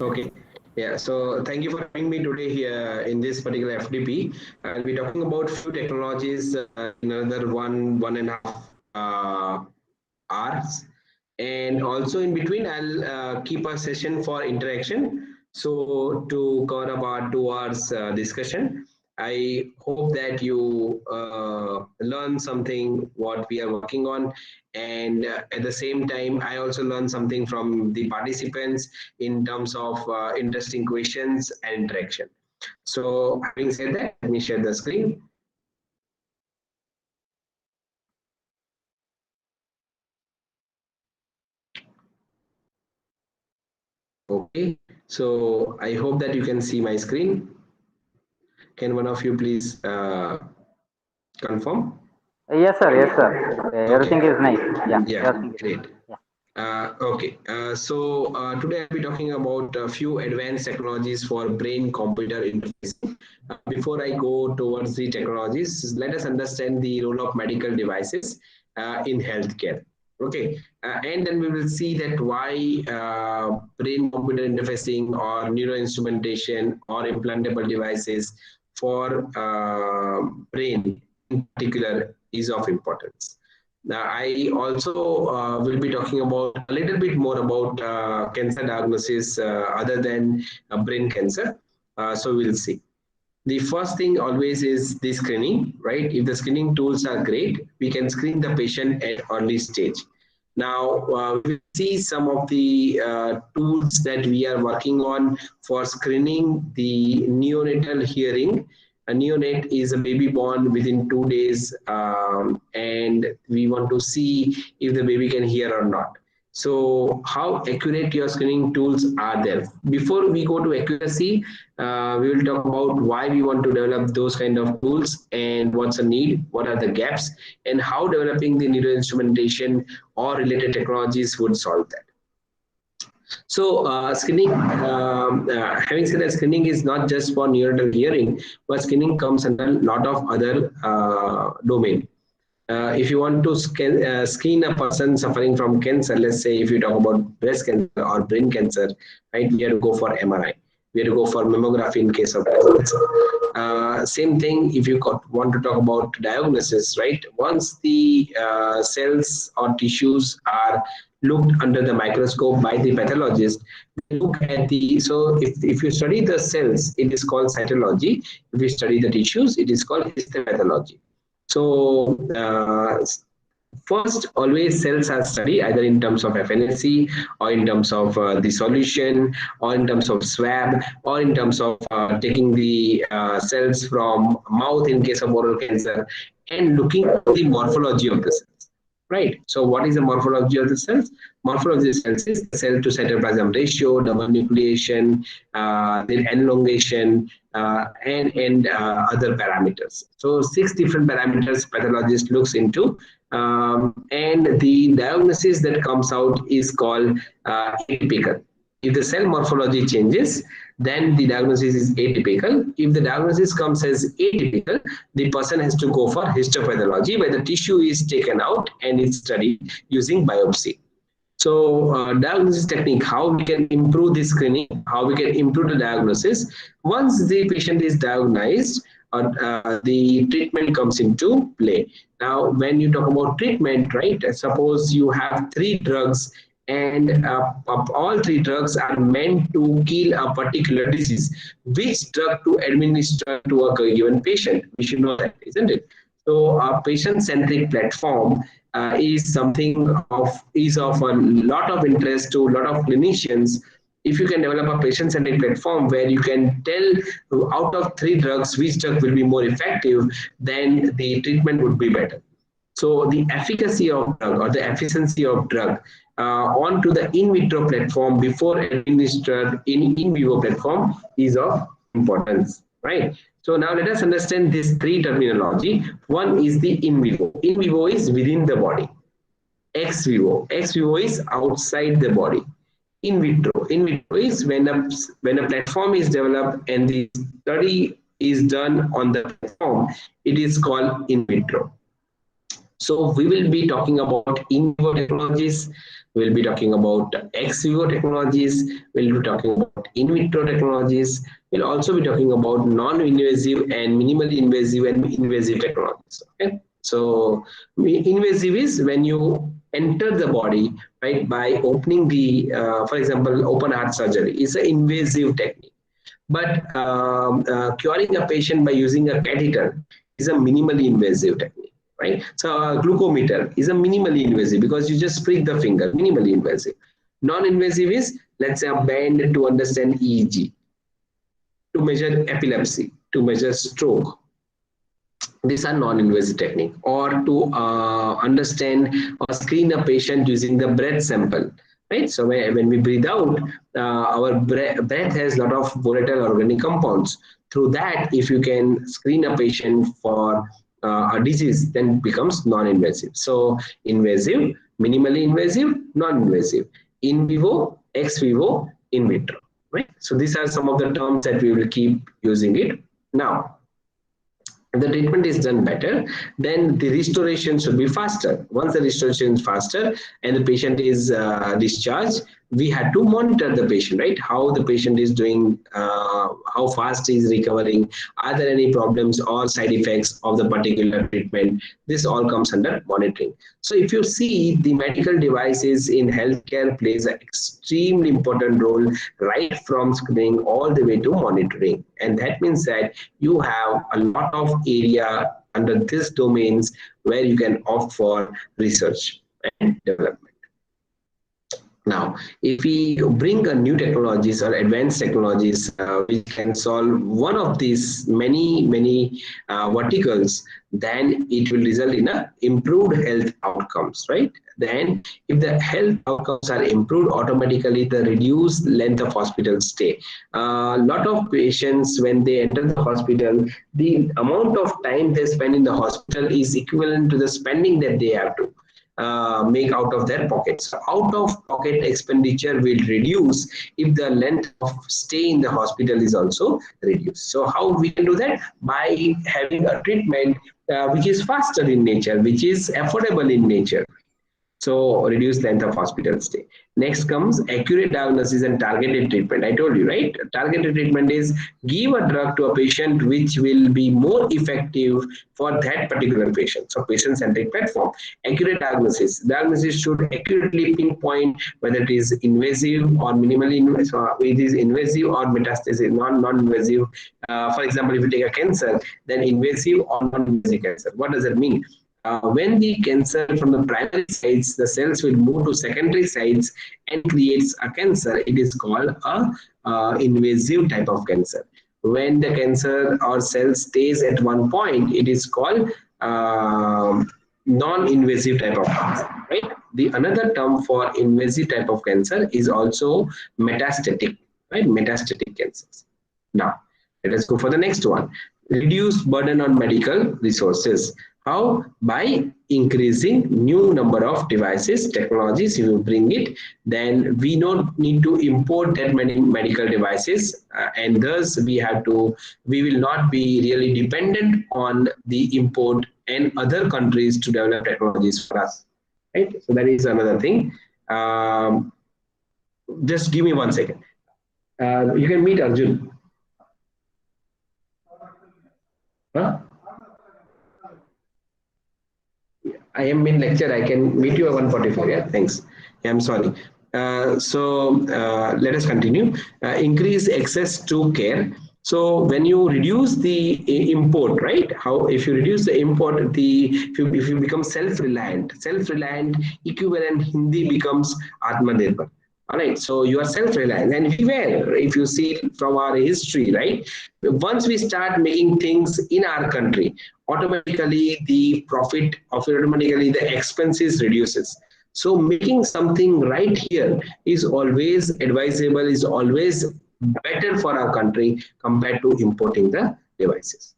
Okay. Yeah. So thank you for having me today here in this particular FDP. I'll be talking about few technologies in another one and a half hours, and also in between I'll keep a session for interaction. So to cover up our 2 hours discussion, I hope that you learn something what we are working on, and at the same time I also learn something from the participants in terms of interesting questions and interaction. So having said that, let me share the screen. Okay, so I hope that you can see my screen. Can one of you please confirm? Yes, sir. Yes, sir. Okay, Everything is nice. Yeah, yeah, everything is great. nice. Yeah. Okay, so today I'll be talking about a few advanced technologies for brain-computer interfacing. Before I go towards the technologies, let us understand the role of medical devices in healthcare. Okay, and then we will see that why brain-computer interfacing or neuroinstrumentation or implantable devices for brain in particular is of importance. Now, I also will be talking about a little bit more about cancer diagnosis other than brain cancer. So we'll see. The first thing always is the screening, right? If the screening tools are great, we can screen the patient at early stage. Now, we will see some of the tools that we are working on for screening the neonatal hearing. A neonate is a baby born within 2 days, and we want to see if the baby can hear or not. So, how accurate your screening tools are there? Before we go to accuracy, we will talk about why we want to develop those kind of tools and what's the need, what are the gaps, and how developing the neural instrumentation or related technologies would solve that. So screening, having said that, screening is not just for neural hearing, but screening comes under a lot of other domain. If you want to screen a person suffering from cancer, let's say if you talk about breast cancer or brain cancer, right, we have to go for MRI. We have to go for mammography in case of breast cancer. Same thing if you want to talk about diagnosis, right? Once the cells or tissues are looked under the microscope by the pathologist, we look at the, so if you study the cells, it is called cytology. If you study the tissues, it is called histopathology. So first, always cells are studied either in terms of FNSC or in terms of the solution or in terms of swab or in terms of taking the cells from mouth in case of oral cancer and looking at the morphology of the cells. Right. So, what is the morphology of the cells? Morphology of the cells is the cell to cytoplasm ratio, double nucleation, the elongation, and other parameters. So, 6 different parameters pathologist looks into, and the diagnosis that comes out is called atypical. If the cell morphology changes, then the diagnosis is atypical. If the diagnosis comes as atypical, the person has to go for histopathology, where the tissue is taken out and is studied using biopsy. So, diagnosis technique, how we can improve the screening, how we can improve the diagnosis. Once the patient is diagnosed, the treatment comes into play. Now, when you talk about treatment, right, suppose you have 3 drugs and all 3 drugs are meant to kill a particular disease. Which drug to administer to a given patient? We should know that, isn't it? So, a patient-centric platform is of a lot of interest to a lot of clinicians. If you can develop a patient-centric platform where you can tell out of 3 drugs which drug will be more effective, then the treatment would be better. So the efficacy of drug or the efficiency of drug onto the in vitro platform before administered in vivo platform is of importance, right? So now let us understand these 3 terminology. One is the in vivo. In vivo is within the body. Ex vivo. Ex vivo is outside the body. In vitro. In vitro is when a platform is developed and the study is done on the platform, it is called in vitro. So we will be talking about in vivo technologies, we'll be talking about ex vivo technologies, we'll be talking about in vitro technologies, we'll also be talking about non-invasive and minimally invasive and invasive technologies. Okay. So invasive is when you enter the body, right, by opening the, for example, open heart surgery is an invasive technique. But curing a patient by using a catheter is a minimally invasive technique, right? So a glucometer is a minimally invasive because you just prick the finger, minimally invasive. Non-invasive is, let's say, a band to understand EEG, to measure epilepsy, to measure stroke. These are non-invasive technique. Or to understand or screen a patient using the breath sample, right? So when we breathe out, our breath has a lot of volatile organic compounds. Through that, if you can screen a patient for a disease, then it becomes non-invasive. So invasive, minimally invasive, non-invasive, in vivo, ex vivo, in vitro, right? So these are some of the terms that we will keep using it. Now, if the treatment is done better, then the restoration should be faster. Once the restoration is faster and the patient is discharged, we had to monitor the patient, right? How the patient is doing, how fast he is recovering, are there any problems or side effects of the particular treatment? This all comes under monitoring. So if you see, the medical devices in healthcare plays an extremely important role, right from screening all the way to monitoring. And that means that you have a lot of area under these domains where you can opt for research and development. Now, if we bring a new technologies or advanced technologies which can solve one of these many verticals, then it will result in a improved health outcomes, right? Then, if the health outcomes are improved, automatically the reduced length of hospital stay. A lot of patients, when they enter the hospital, the amount of time they spend in the hospital is equivalent to the spending that they have to make out of their pockets. Out of pocket expenditure will reduce if the length of stay in the hospital is also reduced. So how we can do that? By having a treatment which is faster in nature, which is affordable in nature. So reduce length of hospital stay. Next comes accurate diagnosis and targeted treatment. I told you, right? Targeted treatment is give a drug to a patient which will be more effective for that particular patient. So patient-centric platform. Accurate diagnosis. Diagnosis should accurately pinpoint whether it is invasive or minimally invasive, it is invasive or metastasis, non-invasive. For example, if you take a cancer, then invasive or non-invasive cancer. What does that mean? When the cancer from the primary sites, the cells will move to secondary sites and creates a cancer. It is called a invasive type of cancer. When the cancer or cell stays at one point, it is called non-invasive type of cancer, right? The another term for invasive type of cancer is also metastatic, right? Metastatic cancers. Now, let us go for the next one. Reduce burden on medical resources. How? By increasing new number of devices, technologies. If you bring it, then we don't need to import that many medical devices, and thus we will not be really dependent on the import and other countries to develop technologies for us. Right. So that is another thing. Just give me 1 second. You can meet Arjun. Huh? I am in lecture. I can meet you at 1:45. Yeah, thanks. Yeah, I'm sorry. Let us continue. Increase access to care. So when you reduce the import, right? How if you reduce the import, if you become self-reliant equivalent Hindi becomes Atmanirbhar. All right, so you are self-reliant, and we were, if you see from our history, right? Once we start making things in our country, automatically the profit of it, automatically the expenses reduces. So making something right here is always advisable, is always better for our country compared to importing the devices.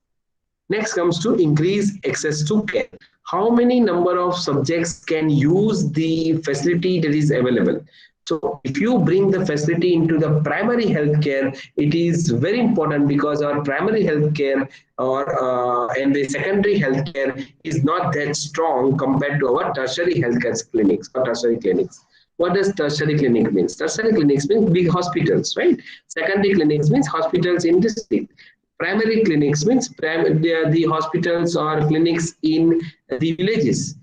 Next comes to increase access to care. How many number of subjects can use the facility that is available? So if you bring the facility into the primary healthcare, it is very important because our primary healthcare or and the secondary healthcare is not that strong compared to our tertiary healthcare clinics or tertiary clinics. What does tertiary clinic means? Tertiary clinics means big hospitals, right? Secondary clinics means hospitals in district. Primary clinics means the hospitals or clinics in the villages.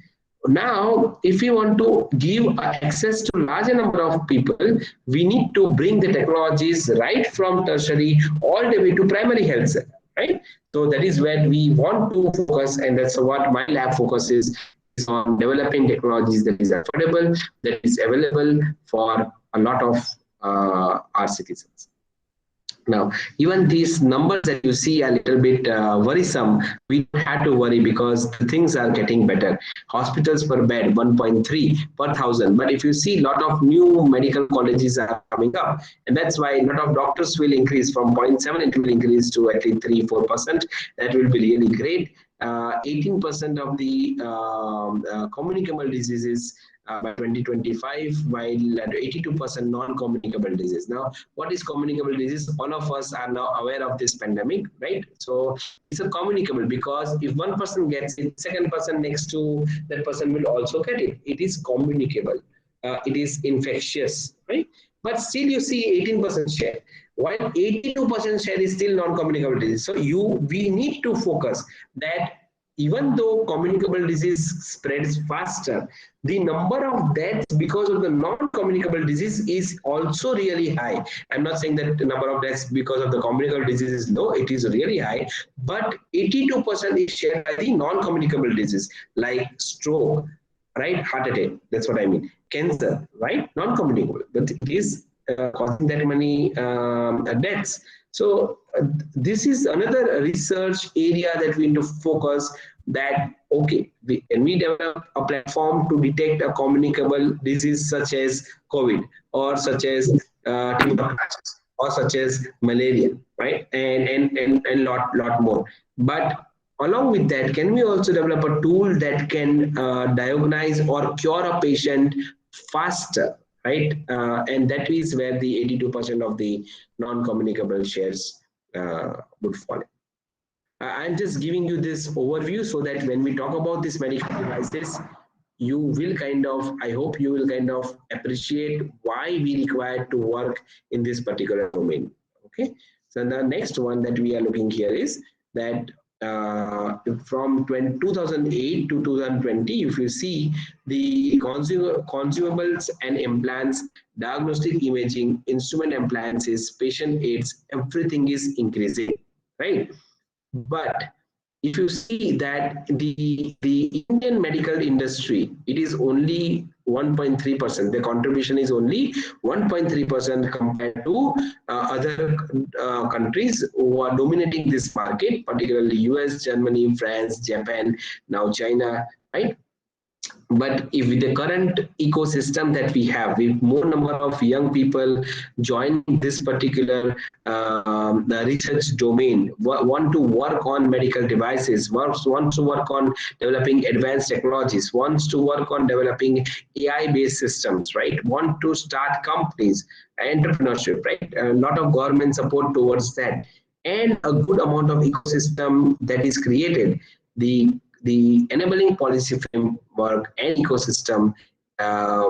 Now, if we want to give access to larger number of people, we need to bring the technologies right from tertiary all the way to primary health, right? So that is where we want to focus, and that's what my lab focuses is on developing technologies that is affordable, that is available for a lot of our citizens. Now, even these numbers that you see a little bit worrisome, we don't have to worry because the things are getting better. Hospitals per bed, 1.3 per thousand. But if you see, a lot of new medical colleges are coming up, and that's why a lot of doctors will increase from zero point 0.7, it will increase to at least 3-4%. That will be really great. 18% of the communicable diseases by 2025, while at 82% non-communicable disease. Now, what is communicable disease? All of us are now aware of this pandemic, right? So it's a communicable because if one person gets it, second person next to that person will also get it. It is communicable. It is infectious, right? But still, you see 18% share, while 82% share is still non-communicable disease. So we need to focus that even though communicable disease spreads faster, the number of deaths because of the non-communicable disease is also really high. I'm not saying that the number of deaths because of the communicable disease is low, it is really high, but 82% is shared by the non-communicable disease like stroke, right? Heart attack, that's what I mean. Cancer, right? Non-communicable, but it is causing that many deaths. So this is another research area that we need to focus that, okay, can we develop a platform to detect a communicable disease such as COVID or such as tuberculosis or such as malaria, right? And lot more. But along with that, can we also develop a tool that can diagnose or cure a patient faster, right? And that is where the 82% of the non-communicable shares would fall. I'm just giving you this overview so that when we talk about these medical devices, you will kind of, I hope you will kind of appreciate why we require to work in this particular domain. Okay. So the next one that we are looking here is that from 2008 to 2020, if you see the consumables and implants, diagnostic imaging, instrument appliances, patient aids, everything is increasing, right? But if you see that the Indian medical industry, it is only 1.3%. The contribution is only 1.3% compared to other countries who are dominating this market, particularly US, Germany, France, Japan, now China, right? But if with the current ecosystem that we have, with more number of young people joining this particular the research domain, want to work on medical devices, wants to work on developing advanced technologies, wants to work on developing AI-based systems, right? Want to start companies, entrepreneurship, right? A lot of government support towards that, and a good amount of ecosystem that is created. The enabling policy framework and ecosystem,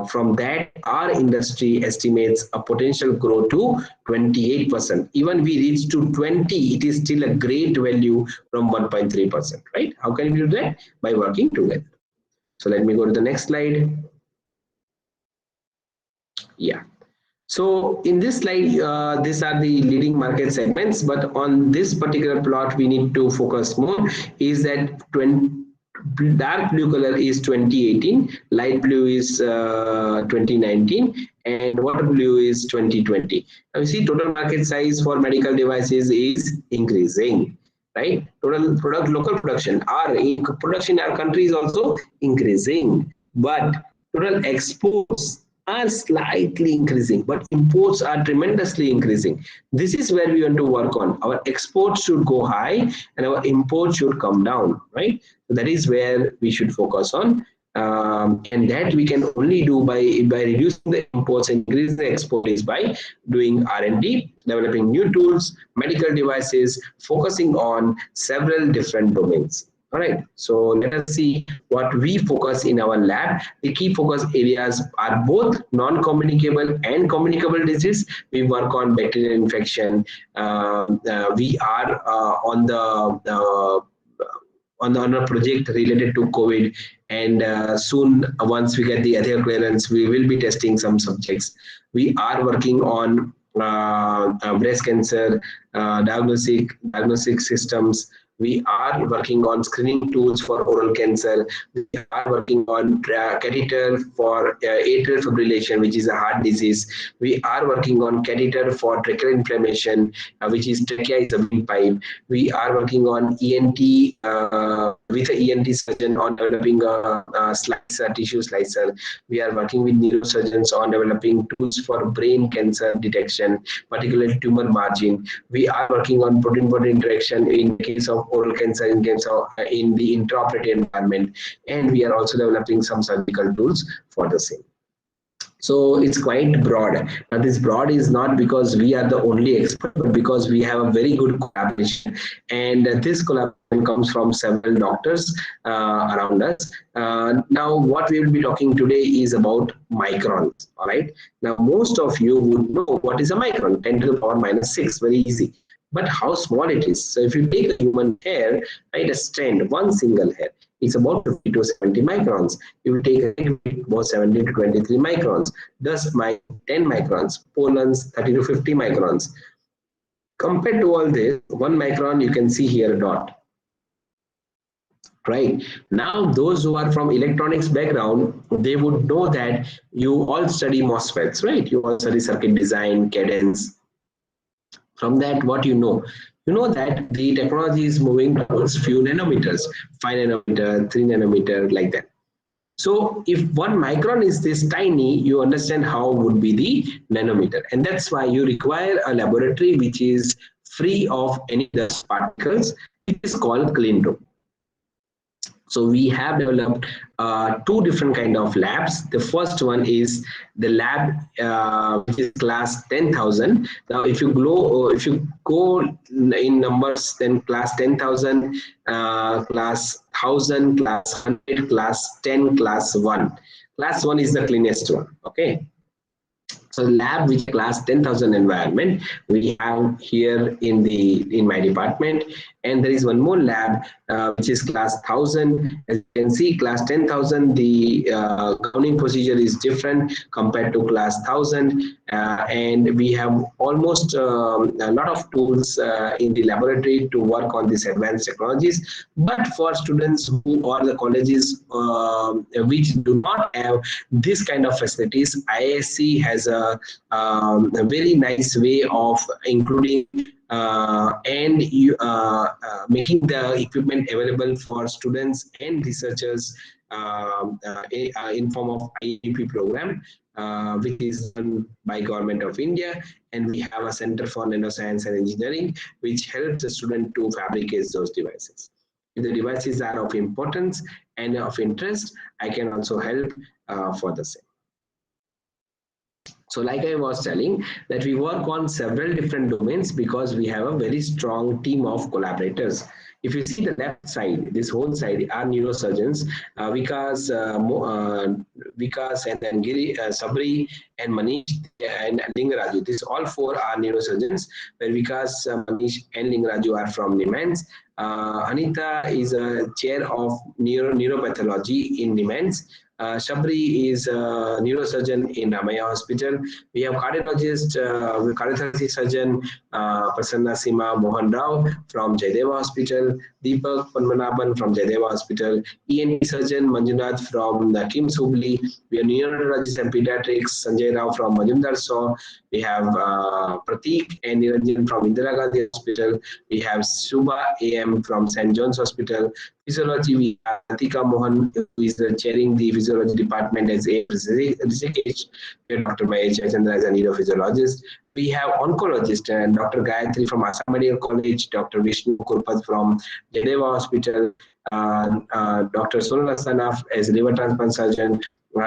from that our industry estimates a potential growth to 28%. Even we reach to 20, it is still a great value from 1.3%, right? How can we do that? By working together. So let me go to the next slide. Yeah. So in this slide, these are the leading market segments, but on this particular plot, we need to focus more is that dark blue color is 2018, light blue is 2019, and water blue is 2020. Now you see total market size for medical devices is increasing, right? Total local production, our production in our country is also increasing, but total exports are slightly increasing, but imports are tremendously increasing. This is where we want to work on. Our exports should go high and our imports should come down, right? So that is where we should focus on. and that we can only do by reducing the imports and increasing the export is by doing R&D, developing new tools, medical devices, focusing on several different domains. All right, so let us see what we focus in our lab. The key focus areas are both non-communicable and communicable disease. We work on bacterial infection. We are on a project related to COVID, and soon, once we get the ethical clearance, we will be testing some subjects. We are working on breast cancer diagnostic systems. We are working on screening tools for oral cancer. We are working on catheter for atrial fibrillation, which is a heart disease. We are working on catheter for tracheal inflammation, which is trachea is a windpipe. We are working on ENT with an ENT surgeon on developing a slicer, tissue slicer. We are working with neurosurgeons on developing tools for brain cancer detection, particularly tumor margin. We are working on protein-protein interaction in case of oral cancer, in case of in the intraoperative environment, and we are also developing some surgical tools for the same. So it's quite broad. Now this broad is not because we are the only expert, but because we have a very good collaboration, and this collaboration comes from several doctors around us. Now what we will be talking today is about microns. All right, now most of you would know what is a micron, 10 to the power minus 6, very easy. But how small it is. So if you take a human hair, right, a strand, one single hair, it's about 50 to 70 microns. You will take a hair about 70 to 23 microns. Dust mite, 10 microns. Pollens, 30 to 50 microns. Compared to all this, 1 micron, you can see here a dot. Right now, those who are from electronics background, they would know that you all study MOSFETs, right? You all study circuit design, cadence. From that, what you know that the technology is moving towards few nanometers, 5 nanometer, 3 nanometer, like that. So if 1 micron is this tiny, you understand how would be the nanometer. And that's why you require a laboratory which is free of any dust particles. It is called clean room. So we have developed two different kind of labs. The first one is the lab which is class 10,000. Now, if you go in numbers, then class 10,000, class 1,000, class 100, class 10, class 1. Class 1 is the cleanest one. Okay. So lab which class 10,000 environment we have here in my department, and there is one more lab which is class 1,000. As you can see, class 10,000, the gowning procedure is different compared to class 1,000, and we have almost a lot of tools in the laboratory to work on these advanced technologies. But for students who or the colleges which do not have this kind of facilities, IISc has a very nice way of including making the equipment available for students and researchers in form of IEP program, which is done by Government of India, and we have a Center for Nanoscience and Engineering, which helps the student to fabricate those devices. If the devices are of importance and of interest, I can also help for the same. So like I was telling, that we work on several different domains because we have a very strong team of collaborators. If you see the left side, this whole side are neurosurgeons, Vikas and then Giri, Sabri and Manish and Lingaraju. These all four are neurosurgeons, where Vikas, Manish and Lingaraju are from NIMANS. Anita is a chair of neuropathology in NIMANS. Shabri is a neurosurgeon in Ramaya Hospital. We have cardiologist, cardiothoracic surgeon Prasanna Sima Mohan Rao from Jaydeva Hospital, Deepak Panmanaban from Jaydeva Hospital, ENT surgeon Manjunath from the KIMS Hubli. We have neurologist and pediatrics Sanjay Rao from Majumdar Saw. We have Pratik and Niranjan from Indira Gandhi Hospital. We have Subha AM from St. John's Hospital. Physiology, we have Atika Mohan, who is chairing the physiology department as a Rishikesh. We have Dr. Mahesh Chandra as a neurophysiologist. We have oncologist and Dr. Gayatri from Assam Medical College, Dr. Vishnu Kurpat from Jaydeva Hospital, Dr. Sonal Asanaf as liver transplant surgeon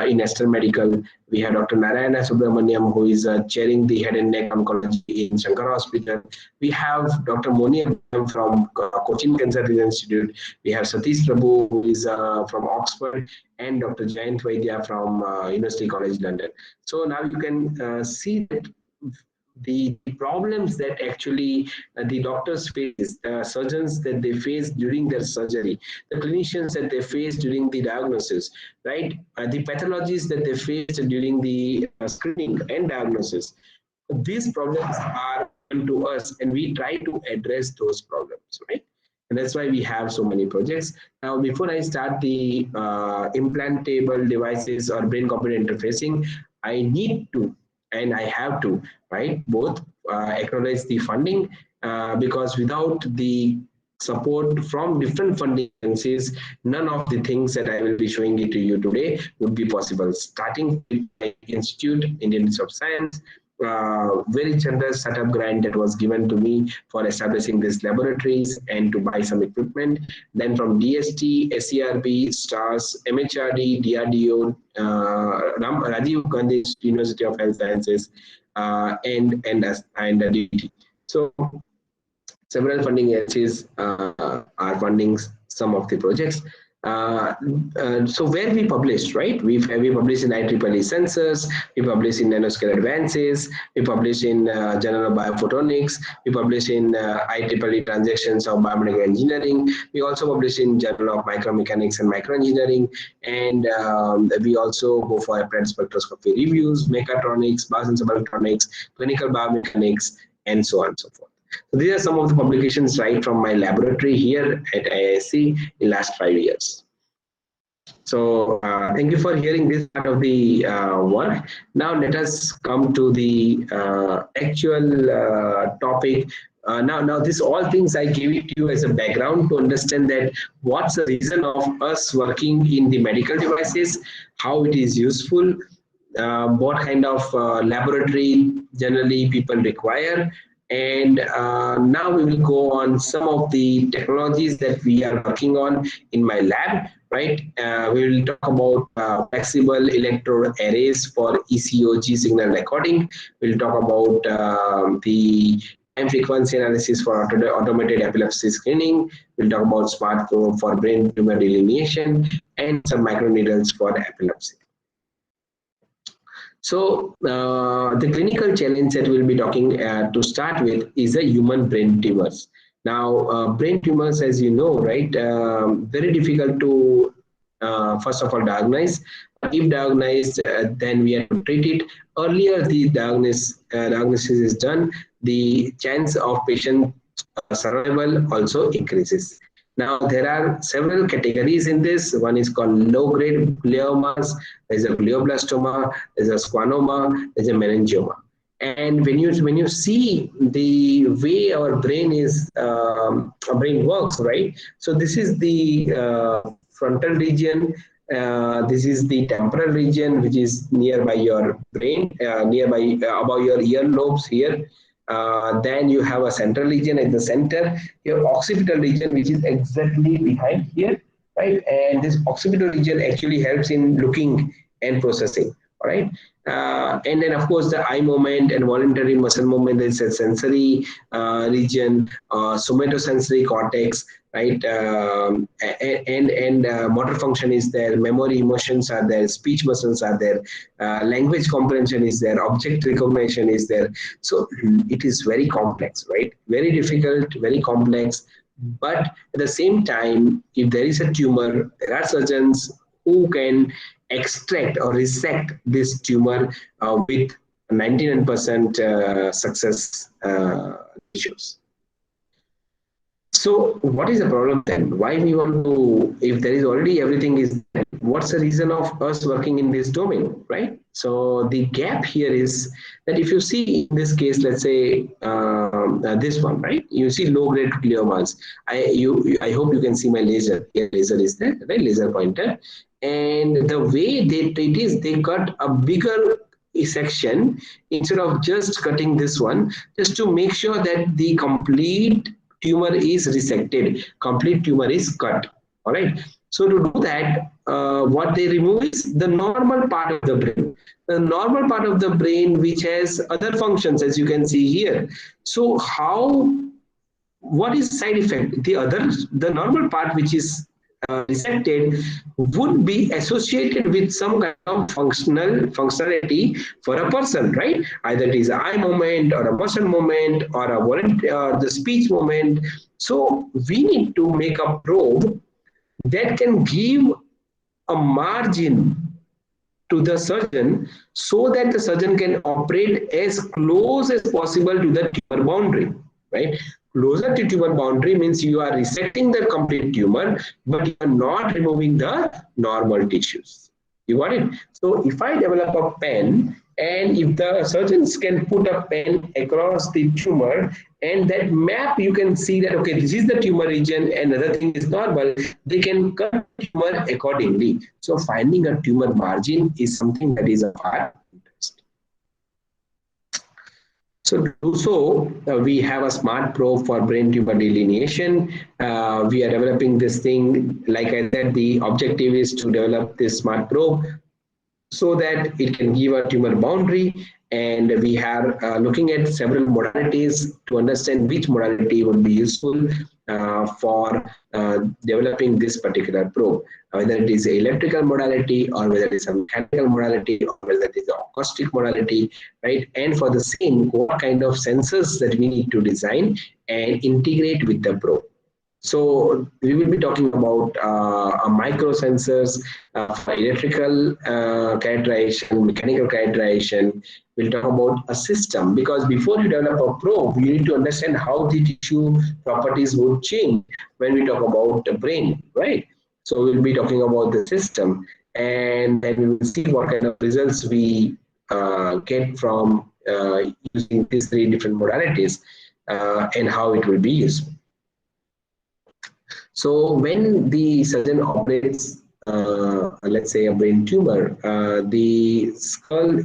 in Esther Medical. We have Dr. Narayana Subramaniam, who is chairing the head and neck oncology in Shankar Hospital. We have Dr. Moni Abhinayam from Cochin Cancer Institute. We have Satish Prabhu, who is from Oxford, and Dr. Jayant Vaidya from University College London. So now you can see that the problems that actually the doctors face, the surgeons that they face during their surgery, the clinicians that they face during the diagnosis, right? The pathologies that they face during the screening and diagnosis. These problems are given to us, and we try to address those problems, right? And that's why we have so many projects. Now, before I start the implantable devices or brain computer interfacing, I need to and I have to, right, both acknowledge the funding because without the support from different funding agencies, none of the things that I will be showing it to you today would be possible. Starting with my institute, Indian Institute of Science, very generous setup grant that was given to me for establishing these laboratories and to buy some equipment. Then from DST, SERB, STARS, MHRD, DRDO, Rajiv Gandhi University of Health Sciences, and DT. So several funding agencies are funding some of the projects. So where we published, right? We published in IEEE Sensors, we published in Nanoscale Advances, we published in Journal of Biophotonics, we published in IEEE Transactions of Biomedical Engineering, we also published in Journal of Micromechanics and Microengineering, and we also go for applied spectroscopy reviews, mechatronics, biosensor electronics, clinical biomechanics, and so on and so forth. So these are some of the publications right from my laboratory here at IISc in last 5 years. So thank you for hearing this part of the work. Now let us come to the actual topic. Now, this all things I gave it to you as a background to understand that what's the reason of us working in the medical devices, how it is useful, what kind of laboratory generally people require, and now we will go on some of the technologies that we are working on in my lab, right? We will talk about flexible electrode arrays for ECOG signal recording. We'll talk about the time frequency analysis for automated epilepsy screening. We'll talk about smart probe for brain tumor delineation and some microneedles for epilepsy. So the clinical challenge that we'll be talking to start with is the human brain tumors. Now, brain tumors, as you know, right, very difficult to first of all diagnose. If diagnosed, then we have to treat it. Earlier the diagnosis is done, the chance of patient survival also increases. Now, there are several categories in this. One is called low-grade gliomas, there's a glioblastoma, there's a schwannoma, there's a meningioma. And when you see the way our brain works, right? So this is the frontal region. This is the temporal region, which is nearby your brain, nearby above your earlobes here. Then you have a central region at the center, your occipital region, which is exactly behind here, right? And this occipital region actually helps in looking and processing, all right? And then, of course, the eye movement and voluntary muscle movement is a sensory region, somatosensory cortex, right? And motor function is there, memory, emotions are there, speech muscles are there, language comprehension is there, object recognition is there. So it is very complex, right? Very difficult, very complex. But at the same time, if there is a tumor, there are surgeons who can extract or resect this tumor with 99% success ratios. So what is the problem then? Why we want to, if there is already everything is there, what's the reason of us working in this domain, right? So the gap here is that if you see in this case, let's say this one, right? You see low-grade gliomas. I hope you can see my laser. Yeah, laser is there, right? Laser pointer. And the way they treat is they cut a bigger section instead of just cutting this one, just to make sure that the complete tumor is resected, complete tumor is cut. All right. So to do that, what they remove is the normal part of the brain. The normal part of the brain, which has other functions, as you can see here. So how? What is side effect? The normal part, which is resected, would be associated with some kind of functionality for a person, right? Either it is an eye movement or a muscle movement or a the speech movement. So we need to make a probe that can give a margin to the surgeon so that the surgeon can operate as close as possible to the tumor boundary, right? Closer to tumor boundary means you are resecting the complete tumor, but you are not removing the normal tissues. You got it? So if I develop a pen, and if the surgeons can put a pen across the tumor, and that map you can see that okay, this is the tumor region and another thing is normal, they can cut the tumor accordingly. So finding a tumor margin is something that is of our interest. So to do so, we have a smart probe for brain tumor delineation. We are developing this thing. Like I said, the objective is to develop this smart probe so that it can give a tumor boundary. And we are looking at several modalities to understand which modality would be useful for developing this particular probe, whether it is an electrical modality or whether it is a mechanical modality or whether it is an acoustic modality, right? And for the same, what kind of sensors that we need to design and integrate with the probe. So we will be talking about micro sensors for electrical characterization, mechanical characterization. We'll talk about a system because before you develop a probe, you need to understand how the tissue properties would change when we talk about the brain, right? So we'll be talking about the system, and then we will see what kind of results we get from using these three different modalities and how it will be used. So when the surgeon operates, let's say a brain tumor, the skull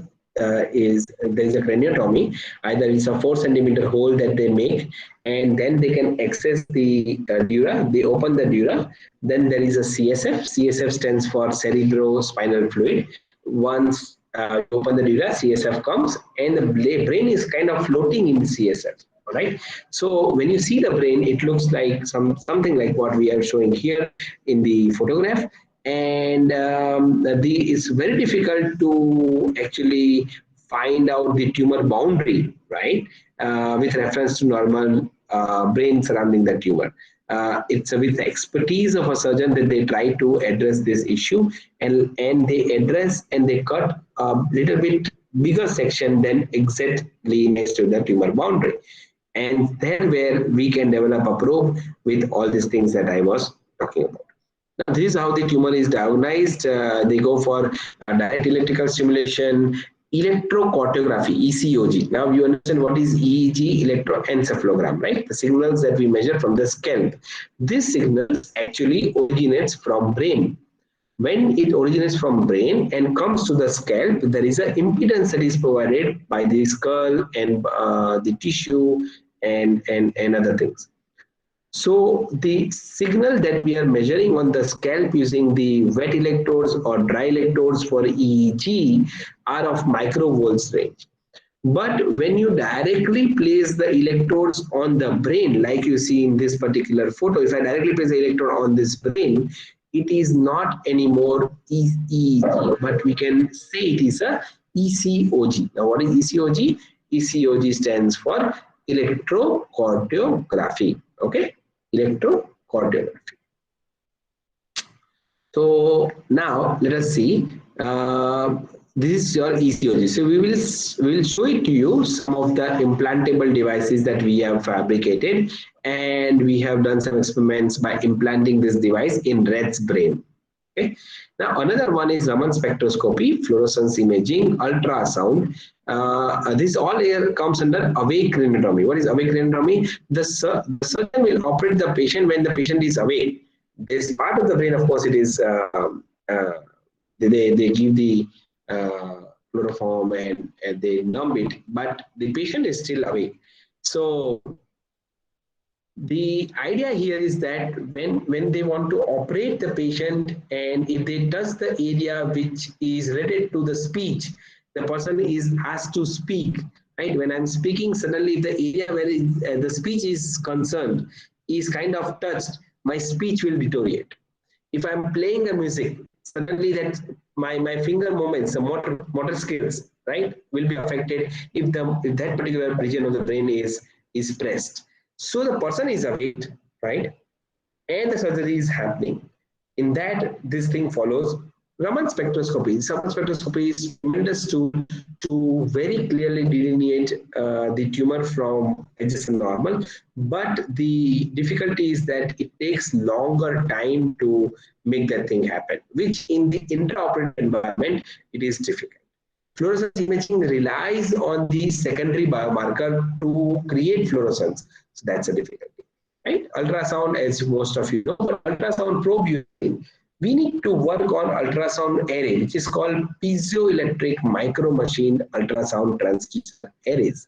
is there is a craniotomy. Either it's a 4 centimeter hole that they make, and then they can access the dura. They open the dura. Then there is a CSF. CSF stands for cerebrospinal fluid. Once you open the dura, CSF comes, and the brain is kind of floating in CSF. All right. So when you see the brain, it looks like something like what we are showing here in the photograph, and it's very difficult to actually find out the tumor boundary, right, with reference to normal brain surrounding the tumor. It's with the expertise of a surgeon that they try to address this issue, and they address and they cut a little bit bigger section than exactly next to the tumor boundary, and then where we can develop a probe with all these things that I was talking about. Now, this is how the tumor is diagnosed. They go for direct electrical stimulation, electrocardiography, ECOG. Now you understand what is EEG, electroencephalogram, right? The signals that we measure from the scalp. This signals actually originates from brain. When it originates from brain and comes to the scalp, there is an impedance that is provided by the skull and the tissue and other things. So the signal that we are measuring on the scalp using the wet electrodes or dry electrodes for EEG are of microvolts range. But when you directly place the electrodes on the brain, like you see in this particular photo, if I directly place the electrode on this brain, it is not anymore EEG, but we can say it is a ECOG. Now, what is ECOG? ECOG stands for electrocardiography. Okay, electrocardiography. So now let us see. This is your ECOG. So we will show it to you some of the implantable devices that we have fabricated, and we have done some experiments by implanting this device in rat's brain. Okay. Now another one is Raman spectroscopy, fluorescence imaging, ultrasound. This all here comes under awake craniotomy. What is awake craniotomy? The surgeon will operate the patient when the patient is awake. This part of the brain, of course, it is uh, they give the chloroform and they numb it, but the patient is still awake. So The idea here is that when they want to operate the patient, and if they touch the area which is related to the speech, the person is asked to speak, right? When I'm speaking, suddenly the area where the speech is concerned is kind of touched, my speech will deteriorate. If I'm playing a music, suddenly that my finger movements, the motor skills, right, will be affected if that particular region of the brain is pressed. So the person is awake, right, and the surgery is happening. In that, this thing follows. Raman spectroscopy. Raman spectroscopy is a tremendous tool to very clearly delineate the tumor from adjacent normal. But the difficulty is that it takes longer time to make that thing happen, which in the intraoperative environment, it is difficult. Fluorescence imaging relies on the secondary biomarker to create fluorescence. So that's a difficulty, right? Ultrasound, as most of you know, but ultrasound probe using, we need to work on ultrasound array, which is called piezoelectric micro machined ultrasound transducer arrays.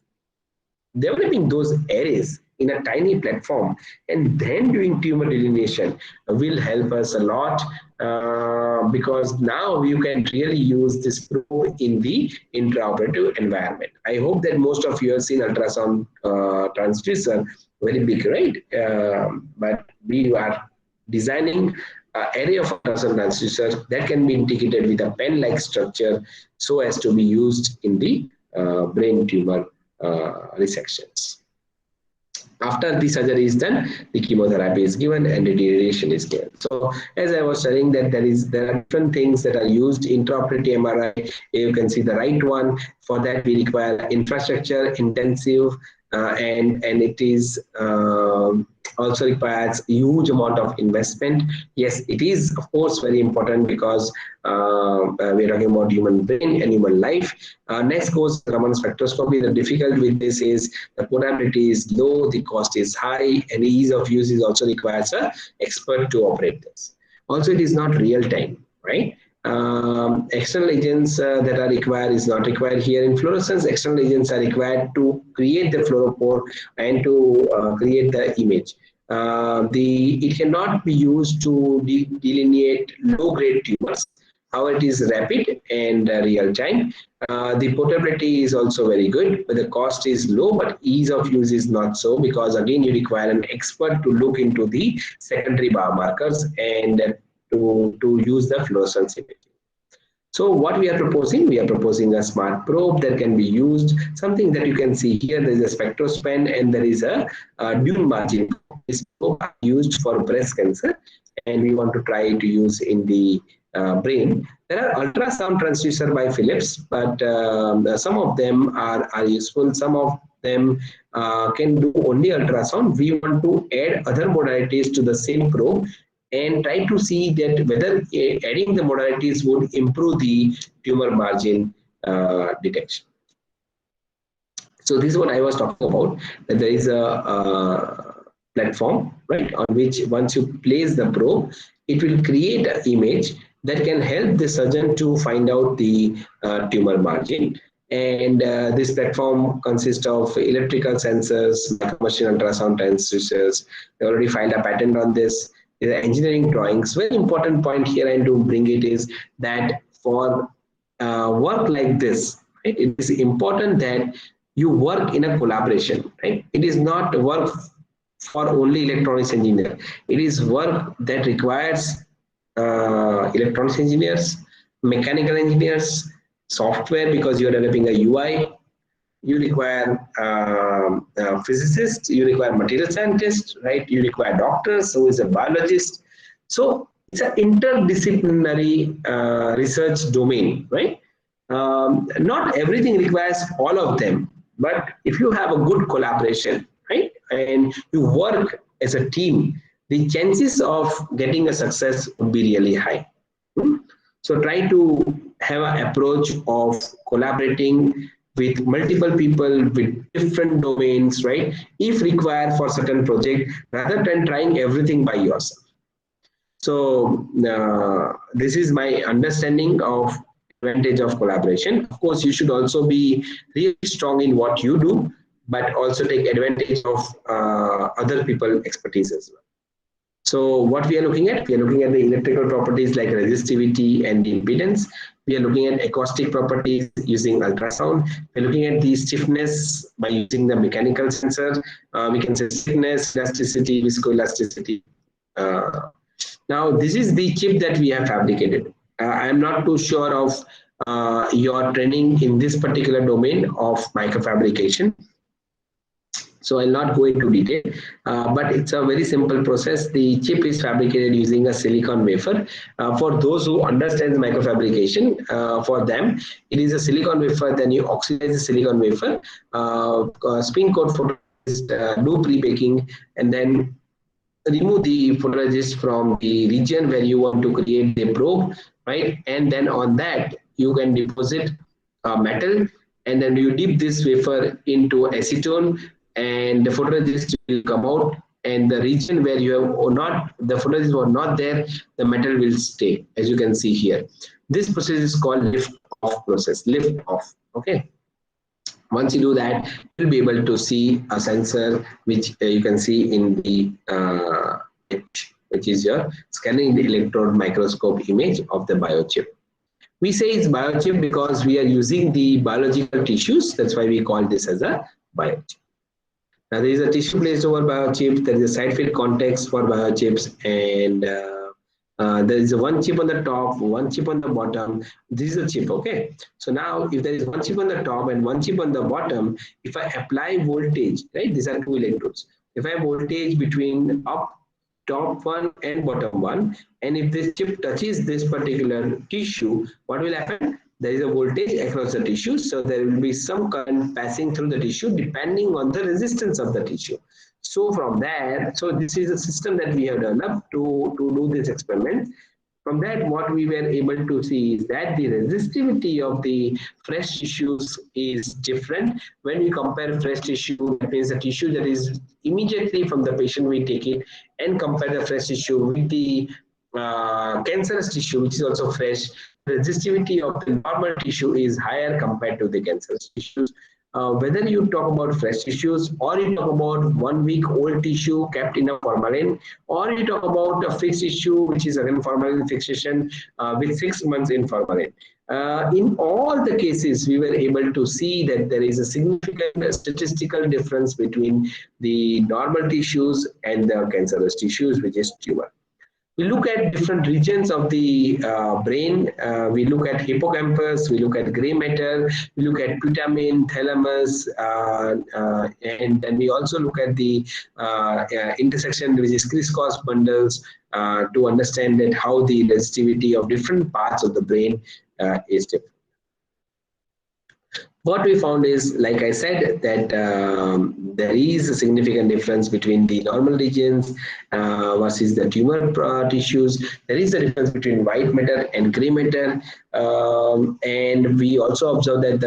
Developing those arrays in a tiny platform and then doing tumor delineation will help us a lot, because now you can really use this probe in the intraoperative environment. I hope that most of you have seen ultrasound transducer, very big, right? But we are designing an array of ultrasound transducer that can be integrated with a pen-like structure so as to be used in the brain tumor resections. After the surgery is done, the chemotherapy is given and the radiation is given. So as I was telling that there are different things that are used intraoperative MRI. You can see the right one. For that we require infrastructure intensive, and it is also requires huge amount of investment. Yes, it is of course very important because we are talking about human brain and human life. Next goes Raman spectroscopy. The difficulty with this is the portability is low, the cost is high, and ease of use is also requires a expert to operate this. Also, it is not real time, right? External agents that are required is not required here. In fluorescence, external agents are required to create the fluorophore and to create the image. It cannot be used to delineate low-grade tumors. How it is rapid and real time. The portability is also very good, but the cost is low, but ease of use is not so, because again you require an expert to look into the secondary biomarkers and to use the fluorescence imaging. So what we are proposing? We are proposing a smart probe that can be used, something that you can see here. There is a spectrospan and there is a dune margin. This probe are used for breast cancer, and we want to try to use in the brain. There are ultrasound transducer by Philips, but some of them are useful. Some of them can do only ultrasound. We want to add other modalities to the same probe and try to see that whether adding the modalities would improve the tumor margin detection. So this is what I was talking about, that there is a platform, right, on which once you place the probe, it will create an image that can help the surgeon to find out the tumor margin. And this platform consists of electrical sensors, micromachine ultrasound transducers. They already filed a patent on this. The engineering drawings. Very important point here, and to bring it is that for work like this, right, it is important that you work in a collaboration, right? It is not work for only electronics engineer. It is work that requires electronics engineers, mechanical engineers, software because you are developing a UI, you require physicists, you require material scientists, right? You require doctors, who is a biologist. So it's an interdisciplinary research domain, right? Not everything requires all of them, but if you have a good collaboration, right, and you work as a team, the chances of getting a success would be really high. So try to have an approach of collaborating with multiple people with different domains, right? If required for certain project, rather than trying everything by yourself. So this is my understanding of advantage of collaboration. Of course, you should also be really strong in what you do, but also take advantage of other people expertise as well. So what we are looking at? We are looking at the electrical properties like resistivity and impedance. We are looking at acoustic properties using ultrasound. We're looking at the stiffness by using the mechanical sensor. We can say stiffness, elasticity, viscoelasticity. Uh, Now, this is the chip that we have fabricated. I am not too sure of your training in this particular domain of microfabrication, so I'll not go into detail, but it's a very simple process. The chip is fabricated using a silicon wafer. For those who understand microfabrication, for them, it is a silicon wafer, then you oxidize the silicon wafer, spin coat photoresist, do pre-baking, and then remove the photoresist from the region where you want to create the probe, right? And then on that, you can deposit metal, and then you dip this wafer into acetone, and the photoresist will come out. And the region where you have or not, the photoresist was not there, the metal will stay, as you can see here. This process is called lift off process, lift off. Okay. Once you do that, you'll be able to see a sensor which you can see in the which is your scanning the electrode microscope image of the biochip. We say it's biochip because we are using the biological tissues. That's why we call this as a biochip. Now there is a tissue placed over biochip. There is a side field context for biochips, and there is a one chip on the top, one chip on the bottom. This is a chip, okay? So now if there is one chip on the top and one chip on the bottom, if I apply voltage, right, these are two electrodes. If I have voltage between up, top one and bottom one, and if this chip touches this particular tissue, what will happen? There is a voltage across the tissue, so there will be some current passing through the tissue depending on the resistance of the tissue. So from there, so this is a system that we have developed to do this experiment. From that, what we were able to see is that the resistivity of the fresh tissues is different. When we compare fresh tissue, that means the tissue that is immediately from the patient, we take it and compare the fresh tissue with the cancerous tissue, which is also fresh. The resistivity of the normal tissue is higher compared to the cancerous tissues. Whether you talk about fresh tissues or you talk about 1 week old tissue kept in a formalin, or you talk about a fixed tissue which is again formalin fixation with 6 months in formalin. In all the cases, we were able to see that there is a significant statistical difference between the normal tissues and the cancerous tissues, which is tumor. We look at different regions of the brain. We look at hippocampus, we look at gray matter, we look at putamen, thalamus, and then we also look at the intersection, which is crisscross bundles, to understand that how the resistivity of different parts of the brain is different. What we found is, like I said, that there is a significant difference between the normal regions versus the tumor tissues. There is a difference between white matter and gray matter, and we also observe that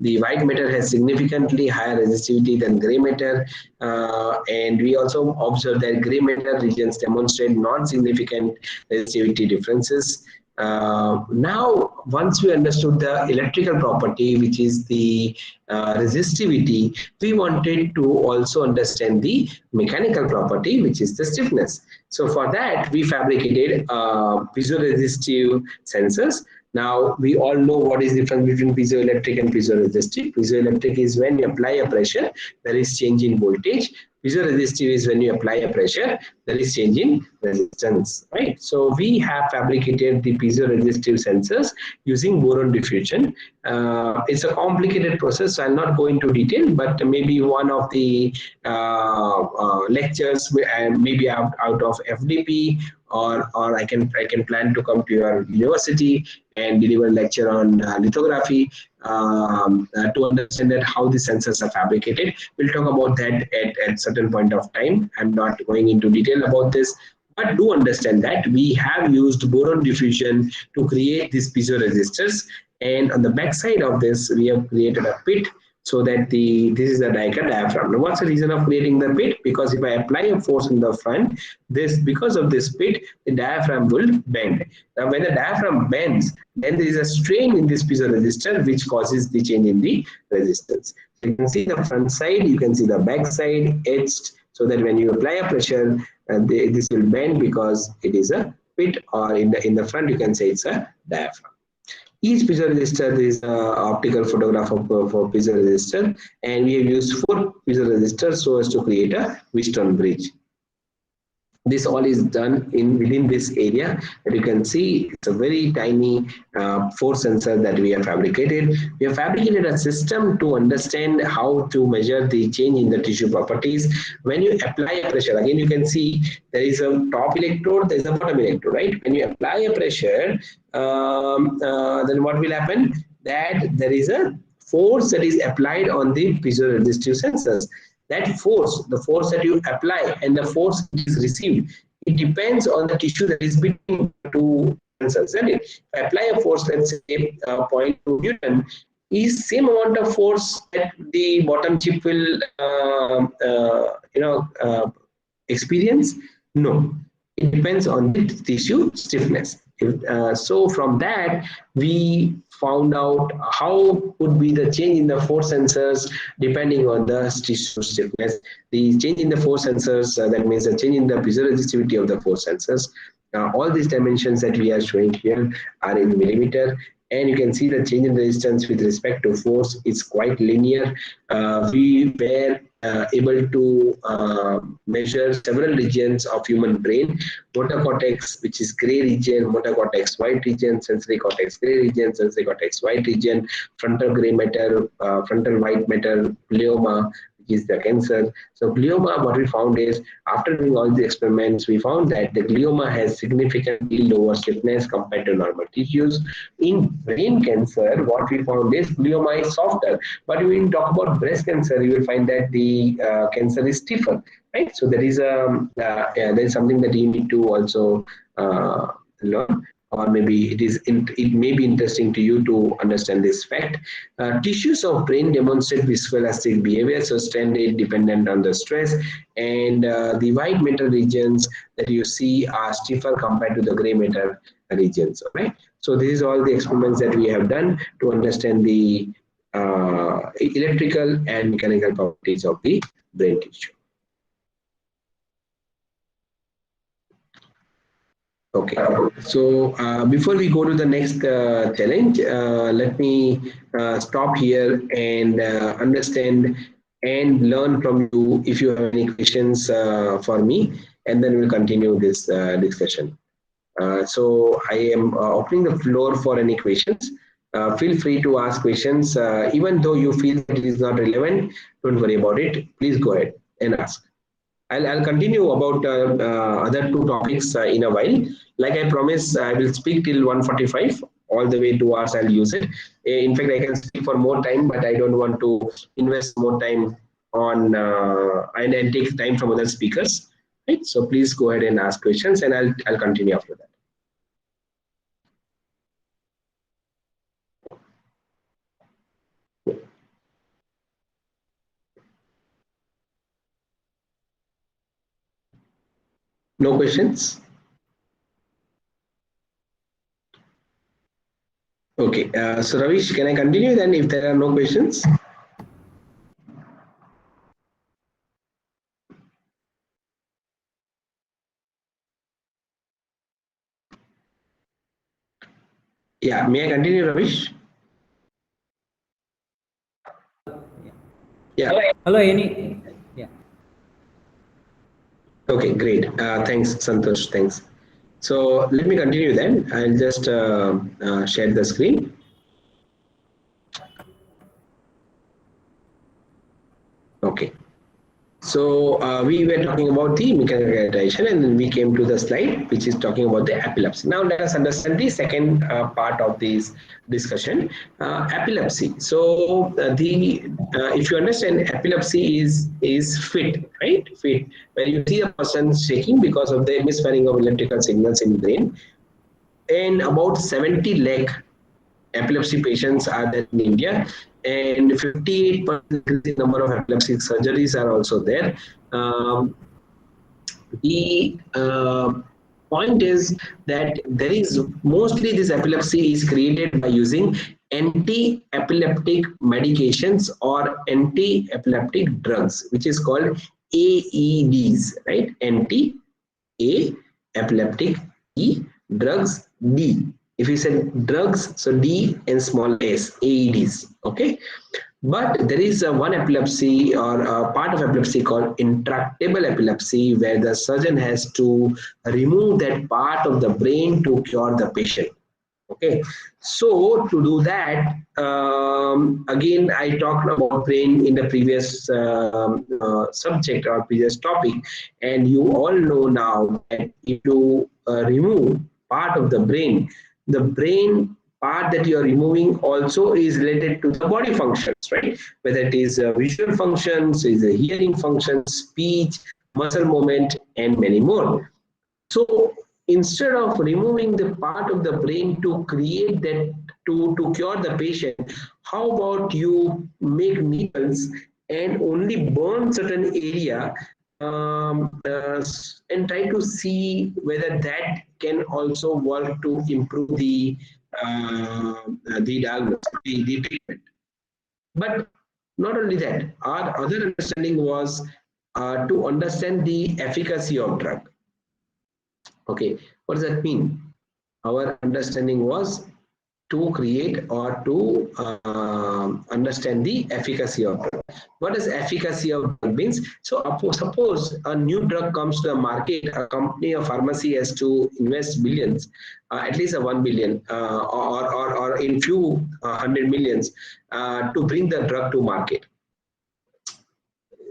the white matter has significantly higher resistivity than gray matter, and we also observe that gray matter regions demonstrate non-significant resistivity differences. Now, once we understood the electrical property, which is the resistivity, we wanted to also understand the mechanical property, which is the stiffness. So for that, we fabricated piezoresistive sensors. Now, we all know what is the difference between piezoelectric and piezoresistive. Piezoelectric is when you apply a pressure, there is change in voltage. Piezoresistive is when you apply a pressure, there is change in resistance, right? So we have fabricated the piezoresistive sensors using boron diffusion. It's a complicated process, so I'll not go into detail, but maybe one of the lectures, maybe out of FDP, or I can plan to come to your university and deliver a lecture on lithography to understand that how the sensors are fabricated. We'll talk about that at certain point of time. I'm not going into detail about this, but do understand that we have used boron diffusion to create these piezoresistors, and on the back side of this, we have created a pit so that this is the diaphragm. Now, what's the reason of creating the pit? Because if I apply a force in the front, because of this pit, the diaphragm will bend. Now, when the diaphragm bends, then there is a strain in this piezoresistor, which causes the change in the resistance. So you can see the front side, you can see the back side etched, so that when you apply a pressure, this will bend because it is a pit, or in the front you can say it's a diaphragm. Each piezoresistor is an optical photograph for piezoresistor, and we have used 4 piezoresistors so as to create a Wheatstone bridge. This all is done in within this area that you can see. It's a very tiny force sensor that we have fabricated. We have fabricated a system to understand how to measure the change in the tissue properties when you apply a pressure. Again, you can see there is a top electrode, there is a bottom electrode, right? When you apply a pressure, then what will happen? That there is a force that is applied on the piezoresistive sensors. That force, the force that you apply and the force that is received, it depends on the tissue that is between the two sensors. And if I apply a force, let's say 0.2 Newton, is same amount of force that the bottom chip will experience? No, it depends on the tissue stiffness. So from that, we found out how could be the change in the force sensors depending on the tissue stiffness. The change in the force sensors, that means the change in the piezoresistivity of the force sensors. All these dimensions that we are showing here are in millimeter, and you can see the change in resistance with respect to force is quite linear. We were able to measure several regions of human brain: motor cortex, which is gray region; motor cortex white region; sensory cortex gray region; sensory cortex white region; frontal gray matter, frontal white matter; glioma, which is the cancer. So glioma, what we found is, after doing all the experiments, we found that the glioma has significantly lower stiffness compared to normal tissues. In brain cancer, what we found is glioma is softer. But when you talk about breast cancer, you will find that the cancer is stiffer, right? So there is there is something that you need to also learn, or maybe it may be interesting to you to understand this fact. Tissues of brain demonstrate viscoelastic behavior, so stranded dependent on the stress, and the white matter regions that you see are stiffer compared to the gray matter regions. Right. So this is all the experiments that we have done to understand the electrical and mechanical properties of the brain tissue. Okay, so before we go to the next challenge, let me stop here and understand and learn from you if you have any questions for me, and then we'll continue this discussion. So I am opening the floor for any questions. Feel free to ask questions, even though you feel that it is not relevant. Don't worry about it. Please go ahead and ask. I'll continue about other two topics in a while. Like I promised, I will speak till 1:45, all the way 2 hours. I'll use it. In fact, I can speak for more time, but I don't want to invest more time on and take time from other speakers. Right? So please go ahead and ask questions, and I'll continue after that. No questions? Okay. So Ravish, can I continue then if there are no questions? Yeah. May I continue, Ravish? Yeah. Hello, any? Yeah. Okay, great. Thanks, Santosh. Thanks. So let me continue then. I'll just share the screen. Okay. So we were talking about the mechanical characterization, and then we came to the slide which is talking about the epilepsy. Now let us understand the second part of this discussion, epilepsy. So if you understand, epilepsy is fit, right? Fit, where you see a person shaking because of the misfiring of electrical signals in the brain, and about 70 lakh epilepsy patients are there in India, and 58% number of epilepsy surgeries are also there. The Point is that there is mostly this epilepsy is created by using anti-epileptic medications or anti-epileptic drugs, which is called AEDs, right? Anti-A, epileptic, E, drugs, D. If you said drugs, so D and small s, AEDs, okay? But there is a one epilepsy or a part of epilepsy called intractable epilepsy, where the surgeon has to remove that part of the brain to cure the patient. Okay, so to do that, again, I talked about brain in the previous subject or previous topic, and you all know now that if you remove part of the brain part that you are removing also is related to the body functions, right? Whether it is visual functions, is a hearing functions, speech, muscle movement, and many more. So instead of removing the part of the brain to create that to cure the patient, how about you make needles and only burn certain area and try to see whether that can also work to improve the diagnosis, the treatment. But not only that, our other understanding was to understand the efficacy of drug. Okay, what does that mean? Our understanding was to create or to understand the efficacy of drug. What does efficacy of drug means? So suppose a new drug comes to the market, a company or pharmacy has to invest billions, at least a 1 billion or in few hundred millions to bring the drug to market.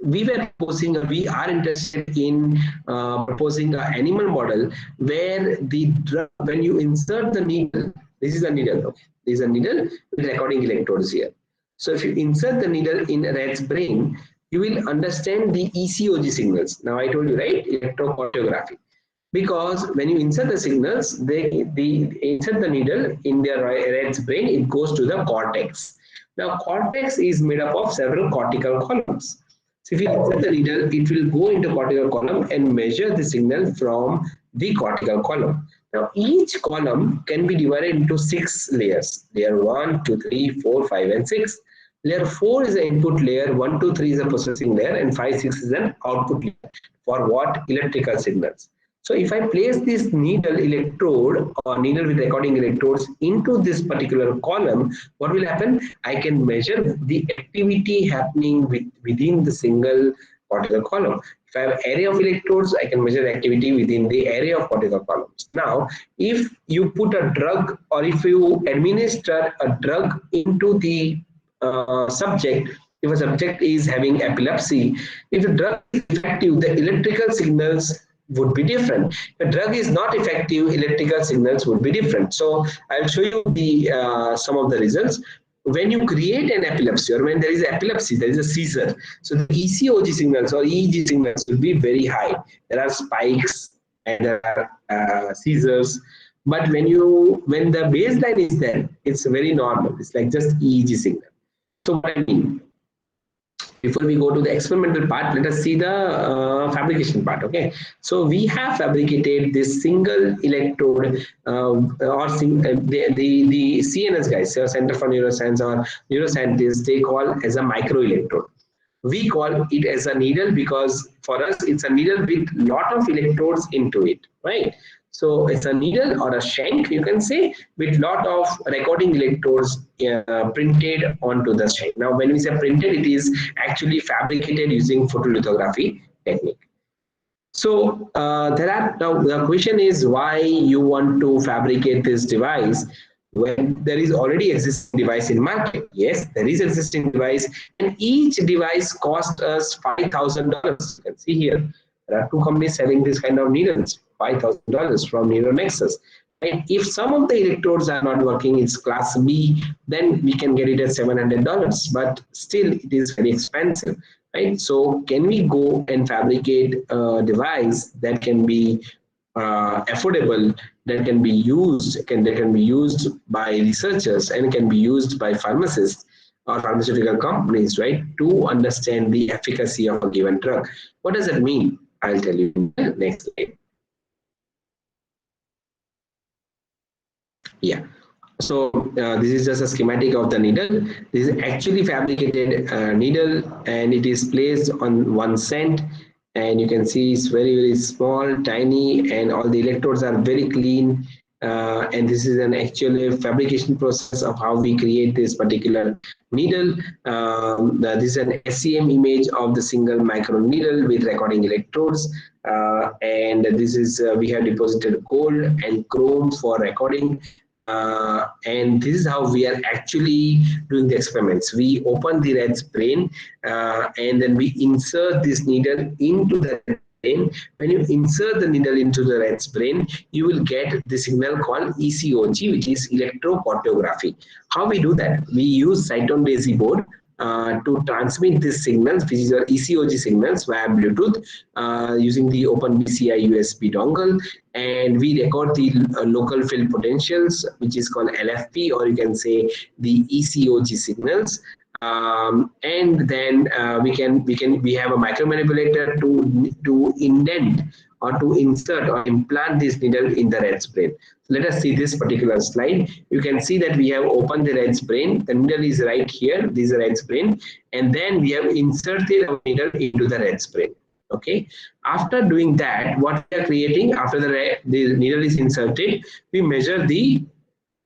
We are interested in proposing an animal model where the drug, when you insert the needle, this is a needle, okay? This is a needle with recording electrodes here. So if you insert the needle in a rat's brain, you will understand the ECOG signals. Now I told you, right? Electrocardiography. Because when you insert the signals, they insert the needle in the rat's brain, it goes to the cortex. Now cortex is made up of several cortical columns. So if you insert the needle, it will go into cortical column and measure the signal from the cortical column. Now each column can be divided into 6 layers. Layer 1, 2, 3, 4, 5, and 6. Layer 4 is the input layer, 1, 2, 3 is the processing layer, and 5, 6 is an output layer for what? Electrical signals. So if I place this needle electrode or needle with recording electrodes into this particular column, what will happen? I can measure the activity happening within the single cortical column. If I have array of electrodes, I can measure the activity within the array of cortical columns. Now, if you put a drug or if you administer a drug into the subject, if a subject is having epilepsy, if the drug is effective, the electrical signals would be different. If the drug is not effective, electrical signals would be different. So I'll show you the some of the results. When you create an epilepsy or when there is epilepsy, there is a seizure. So the ECOG signals or EEG signals will be very high. There are spikes and there are seizures. But when the baseline is there, it's very normal. It's like just EEG signal. So what I mean, before we go to the experimental part, let us see the fabrication part. Okay, so we have fabricated this single electrode the CNS guys, Center for Neuroscience or neuroscientists, they call as a micro electrode. We call it as a needle because for us it's a needle with lot of electrodes into it, right? So it's a needle or a shank, you can say, with lot of recording electrodes printed onto the shank. Now when we say printed, it is actually fabricated using photolithography technique. So there are now the question is why you want to fabricate this device when there is already existing device in market. Yes, there is existing device, and each device cost us $5,000. You can see here there are two companies selling this kind of needles, $5,000 from Neuronexus. And if some of the electrodes are not working, it's class B, then we can get it at $700, but still it is very expensive, right? So can we go and fabricate a device that can be affordable, that can be used, that can be used by researchers and can be used by pharmacists or pharmaceutical companies, right, to understand the efficacy of a given drug? What does that mean? I'll tell you in the next slide. Yeah. So this is just a schematic of the needle. This is actually fabricated needle, and it is placed on one cent, and you can see it's very small, tiny, and all the electrodes are very clean. And this is an actual fabrication process of how we create this particular needle. This is an SEM image of the single micron needle with recording electrodes. And this is we have deposited gold and chrome for recording, and this is how we are actually doing the experiments. We open the rat's brain, and then we insert this needle into the rat's brain. When you insert the needle into the rat's brain, you will get the signal called ECOG, which is electrocardiography. How we do that? We use cytone daisy board to transmit these signals, which is our ECOG signals via Bluetooth, using the OpenBCI USB dongle, and we record the local field potentials, which is called LFP, or you can say the ECOG signals. And then we have a micromanipulator to indent or to insert or implant this needle in the rat's brain. So let us see this particular slide. You can see that we have opened the rat's brain. The needle is right here. This is the rat's brain, and then we have inserted a needle into the rat's brain. Okay. After doing that, what we are creating after the needle is inserted, we measure the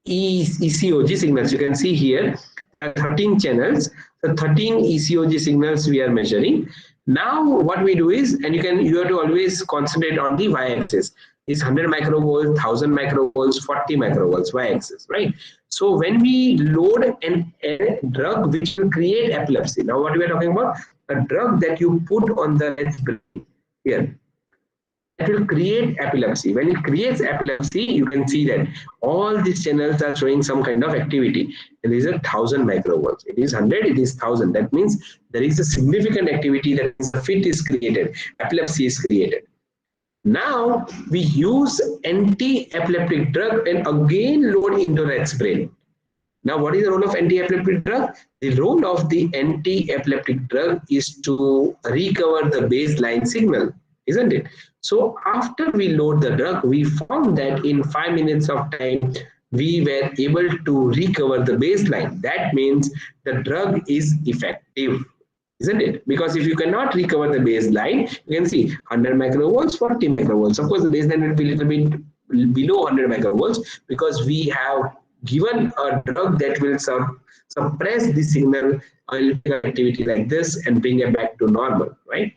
ECOG signals. You can see here 13 channels. The 13 ECOG signals we are measuring. Now what we do is, and you have to always concentrate on the y-axis. Is 100 microvolts, 1000 microvolts, 40 microvolts y-axis, right? So when we load a drug which will create epilepsy. Now what we are talking about, a drug that you put on the brain here, that will create epilepsy. When it creates epilepsy, you can see that all these channels are showing some kind of activity. It is 1000 microvolts. It is 100, it is 1000. That means there is a significant activity, that means the fit is created, epilepsy is created. Now we use anti-epileptic drug and again load into rat's brain. Now, what is the role of anti-epileptic drug? The role of the anti-epileptic drug is to recover the baseline signal, isn't it? So after we load the drug, we found that in 5 minutes of time, we were able to recover the baseline. That means the drug is effective, isn't it? Because if you cannot recover the baseline, you can see 100 microvolts, 40 microvolts. Of course, the baseline will be a little bit below 100 microvolts because we have given a drug that will suppress the signal activity like this and bring it back to normal, right?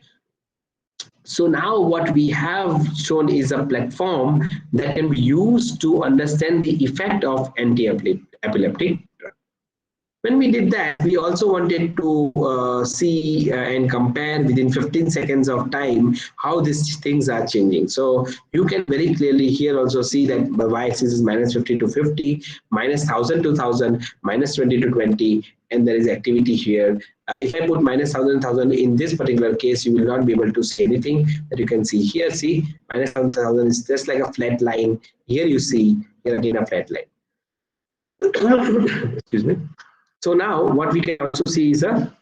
So now what we have shown is a platform that can be used to understand the effect of anti-epileptic drug. When we did that, we also wanted to see and compare within 15 seconds of time how these things are changing. So you can very clearly here also see that the y-axis is minus 50 to 50, minus 1000 to 1000, minus 20 to 20, and there is activity here. If I put minus 1000 in this particular case, you will not be able to see anything that you can see here. See, minus 1000 is just like a flat line. Here you see, here again a flat line. Excuse me. So now what we can also see is a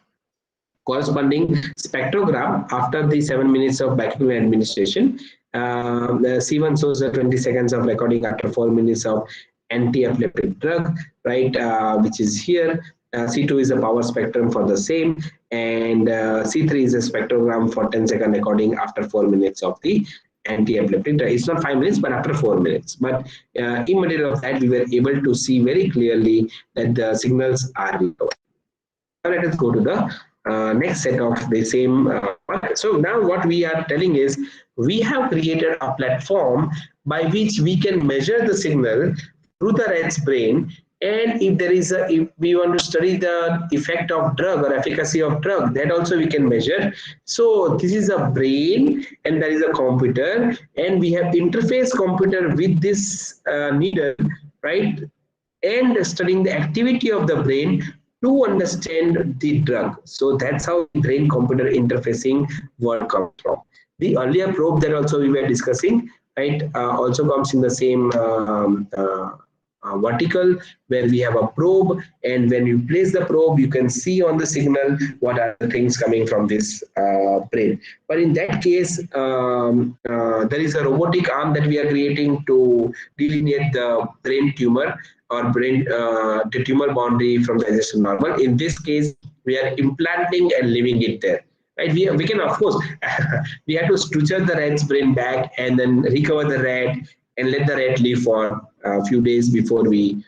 corresponding spectrogram after the 7 minutes of bacterial administration. The C1 shows the 20 seconds of recording after 4 minutes of anti-epileptic drug, right, which is here. C2 is a power spectrum for the same, and C3 is a spectrogram for 10-second recording after 4 minutes of the anti-epileptic drug. It's not 5 minutes, but after 4 minutes. But in material of that, we were able to see very clearly that the signals are recovered. Now let us go to the next set of the same. So now what we are telling is we have created a platform by which we can measure the signal through the rat's brain. And if we want to study the effect of drug or efficacy of drug, that also we can measure. So this is a brain and there is a computer, and we have interface computer with this needle, right? And studying the activity of the brain to understand the drug. So that's how brain computer interfacing word comes from. The earlier probe that also we were discussing, right, also comes in the same vertical, where we have a probe, and when you place the probe, you can see on the signal what are the things coming from this brain. But in that case, there is a robotic arm that we are creating to delineate the brain tumor or brain the tumor boundary from the existing normal. In this case, we are implanting and leaving it there. Right? We can, of course, we have to suture the rat's brain back and then recover the rat and let the rat live for a few days before we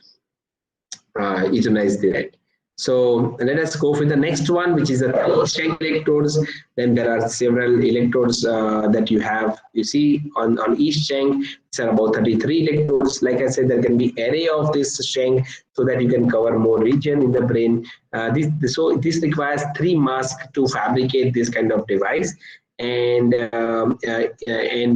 euthanize the rat. So let us go for the next one, which is a three shank electrodes. Then there are several electrodes that you have. You see on each shank, it's about 33 electrodes. Like I said, there can be array of this shank so that you can cover more region in the brain. So this requires 3 masks to fabricate this kind of device. And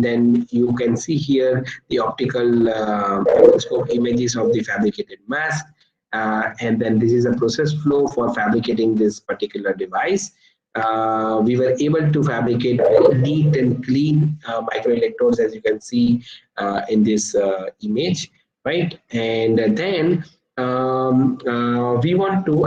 then you can see here the optical microscope images of the fabricated mask. And then this is a process flow for fabricating this particular device. We were able to fabricate very neat and clean microelectrodes, as you can see in this image, right? And then I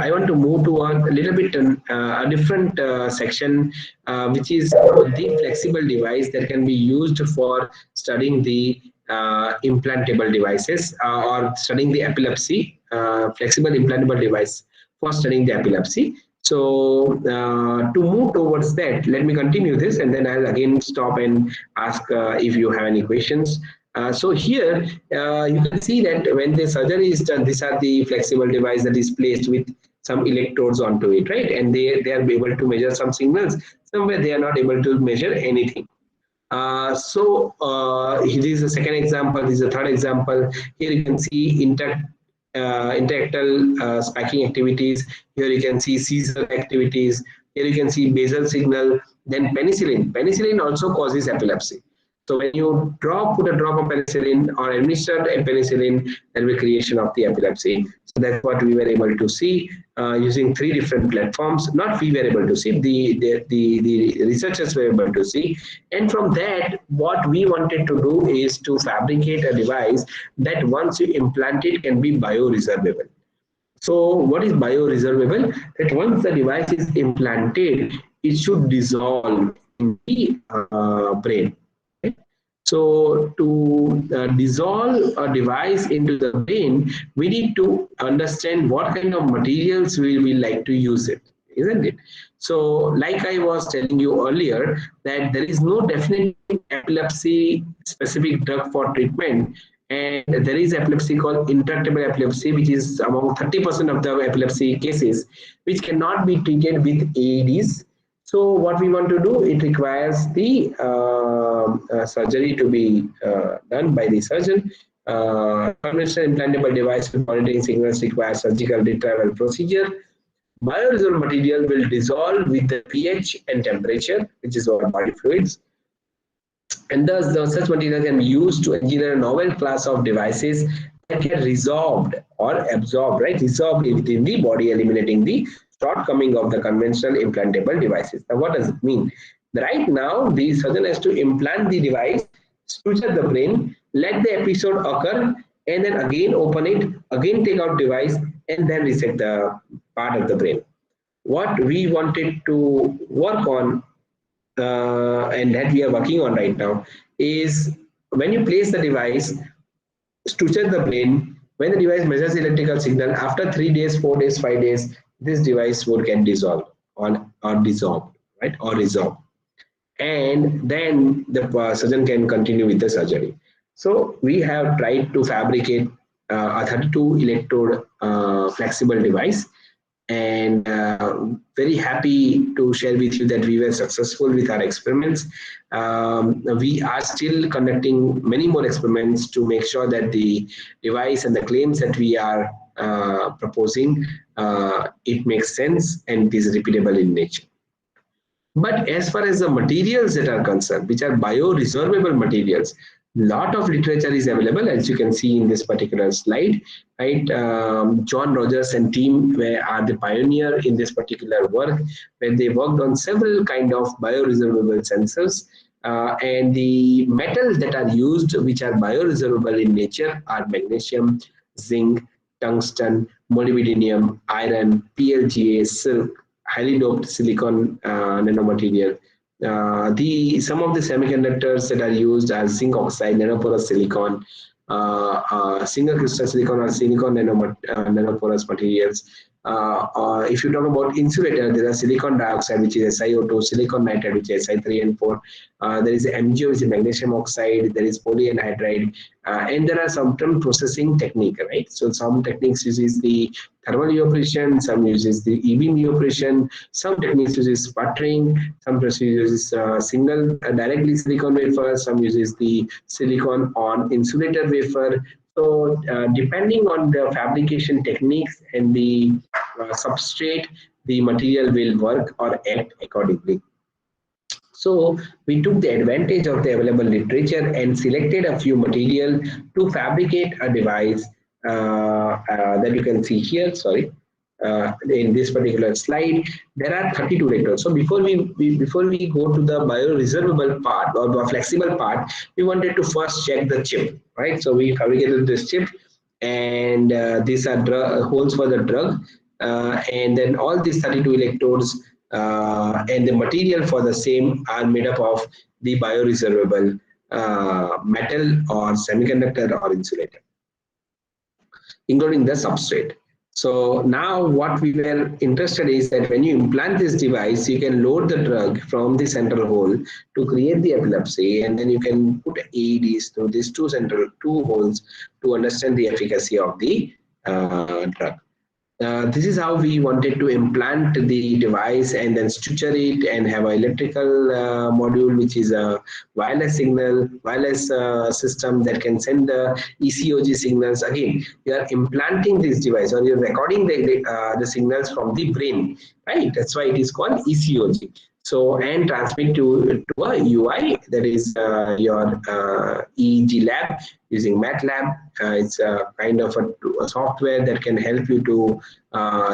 want to move to a little bit a different section, which is the flexible device that can be used for studying the implantable devices or studying the epilepsy, flexible implantable device for studying the epilepsy. So to move towards that, let me continue this and then I'll again stop and ask if you have any questions. So here you can see that when the surgery is done, these are the flexible device that is placed with some electrodes onto it, right? And they are able to measure some signals. Somewhere they are not able to measure anything. This is the second example. This is the third example. Here you can see interactal spiking activities. Here you can see seizure activities. Here you can see basal signal. Then penicillin. Penicillin also causes epilepsy. So when you put a drop of penicillin or administer a penicillin, there will be creation of the epilepsy. So that's what we were able to see using 3 different platforms. Not we were able to see, the researchers were able to see. And from that, what we wanted to do is to fabricate a device that once you implant it can be bioresorbable. So what is bioresorbable? That once the device is implanted, it should dissolve in the brain. So to dissolve a device into the brain, we need to understand what kind of materials we like to use it, isn't it? So like I was telling you earlier, that there is no definite epilepsy specific drug for treatment. And there is epilepsy called intractable epilepsy, which is among 30% of the epilepsy cases, which cannot be treated with AEDs. So what we want to do, it requires the surgery to be done by the surgeon. Conventional implantable device with monitoring signals requires surgical retrieval procedure. Bioresorbable material will dissolve with the pH and temperature, which is our body fluids. And thus, such material can be used to engineer a novel class of devices that get resorbed or absorbed, right? Resorbed within the body, eliminating the shortcoming of the conventional implantable devices. Now, what does it mean? Right now, the surgeon has to implant the device, suture the brain, let the episode occur, and then again open it, again take out device, and then reset the part of the brain. What we wanted to work on and that we are working on right now is when you place the device, suture the brain, when the device measures electrical signal, after 3 days, 4 days, 5 days, this device would get dissolved or dissolved, right, or resolved. And then the surgeon can continue with the surgery. So we have tried to fabricate a 32 electrode flexible device, and very happy to share with you that we were successful with our experiments. We are still conducting many more experiments to make sure that the device and the claims that we are proposing, it makes sense and is repeatable in nature. But as far as the materials that are concerned, which are bioresorbable materials, lot of literature is available, as you can see in this particular slide, right? John Rogers and team are the pioneer in this particular work, where they worked on several kind of bioresorbable sensors. And the metals that are used, which are bioresorbable in nature, are magnesium, zinc, tungsten, molybdenum, iron, PLGA, silk, highly doped silicon nanomaterial. The some of the semiconductors that are used are zinc oxide, nanoporous silicon, single crystal silicon or silicon nanoporous materials. If you talk about insulator, there are silicon dioxide, which is SiO2, silicon nitride, which is Si3 and 4. There is MgO, which is magnesium oxide. There is polyanhydride, and there are certain processing technique, right? So some techniques uses the thermal evaporation, some uses the e-beam evaporation, some techniques uses sputtering, some uses single directly silicon wafer, some uses the silicon on insulator wafer. So depending on the fabrication techniques and the substrate, the material will work or act accordingly. So we took the advantage of the available literature and selected a few material to fabricate a device that you can see here. Sorry, in this particular slide, there are 32 electrodes. So before we go to the bioresorbable part or the flexible part, we wanted to first check the chip, right? So we fabricated this chip, and these are holes for the drug, and then all these 32 electrodes and the material for the same are made up of the bioresorbable metal or semiconductor or insulator, including the substrate. So now what we were interested is that when you implant this device, you can load the drug from the central hole to create the epilepsy, and then you can put AEDs through these two holes to understand the efficacy of the drug. This is how we wanted to implant the device and then structure it and have an electrical module, which is a wireless system that can send the ECOG signals. Again, you are implanting this device or you're recording the signals from the brain, right? That's why it is called ECOG. So, and transmit to a UI, that is your EEG lab using MATLAB. It's a kind of a software that can help you to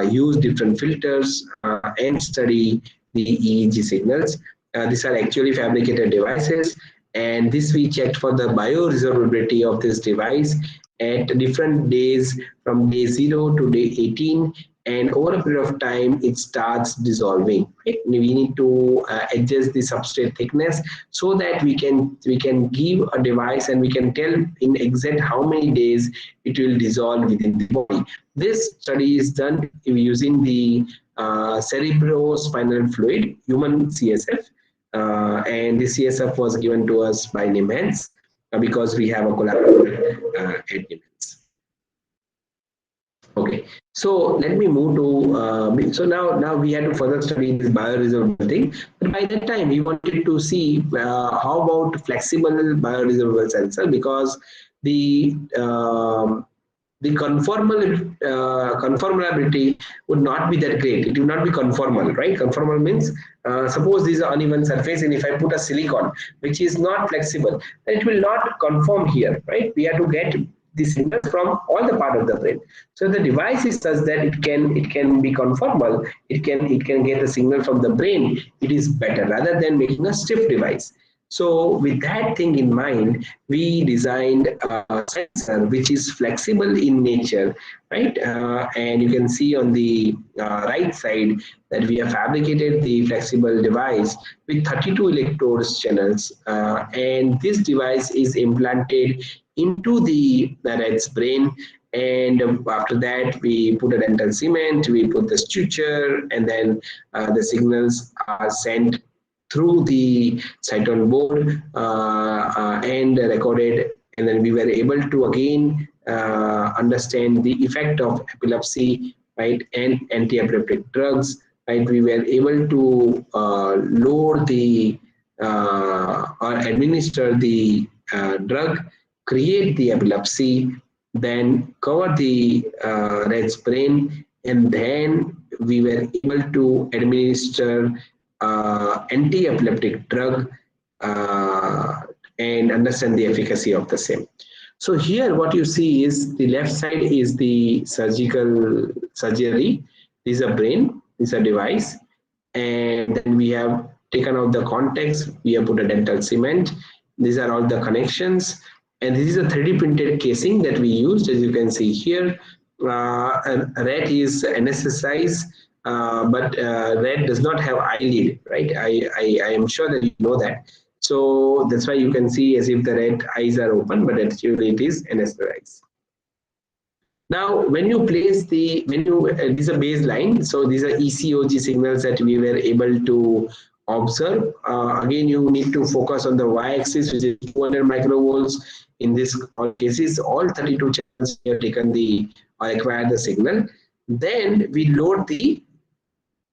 use different filters and study the EEG signals. These are actually fabricated devices, and this we checked for the bioresorbability of this device at different days from day 0 to day 18, and over a period of time it starts dissolving, right? We need to adjust the substrate thickness so that we can give a device and we can tell in exact how many days it will dissolve within the body. This study is done using the cerebrospinal fluid, human CSF, and the CSF was given to us by Nimens because we have a collaborator at Nimens. Okay, so let me move to, so now we had to further study this bioresorbable thing, but by that time we wanted to see how about flexible bioresorbable sensor, because the conformability would not be that great. It would not be conformal, right? Conformal means suppose this is an uneven surface, and if I put a silicon which is not flexible, then it will not conform here, right? We have to get the signals from all the part of the brain. So the device is such that it can be conformal. It can get the signal from the brain. It is better rather than making a stiff device. So with that thing in mind, we designed a sensor which is flexible in nature, right? And you can see on the right side that we have fabricated the flexible device with 32 electrodes channels, and this device is implanted into the rat's brain. And after that, we put a dental cement, we put the suture, and then the signals are sent through the cytone board and recorded, and then we were able to again understand the effect of epilepsy, right, and anti-epileptic drugs, right. We were able to load the or administer the drug, create the epilepsy, then cover the rat's brain, and then we were able to administer anti-epileptic drug and understand the efficacy of the same. So here what you see is the left side is the surgery. This is a brain, this is a device, and then we have taken out the context, we have put a dental cement. These are all the connections, And this is a 3D printed casing that we used, as you can see here. Rat is anesthetized, but rat does not have eyelid, right? I am sure that you know that. So that's why you can see as if the rat eyes are open, but actually it is anesthetized. Now, when you place the, when you, these are baseline, so these are ECOG signals that we were able to observe. Again, you need to focus on the y-axis, which is 200 microvolts. In this cases, all 32 channels have taken the, or acquired the signal. Then we load the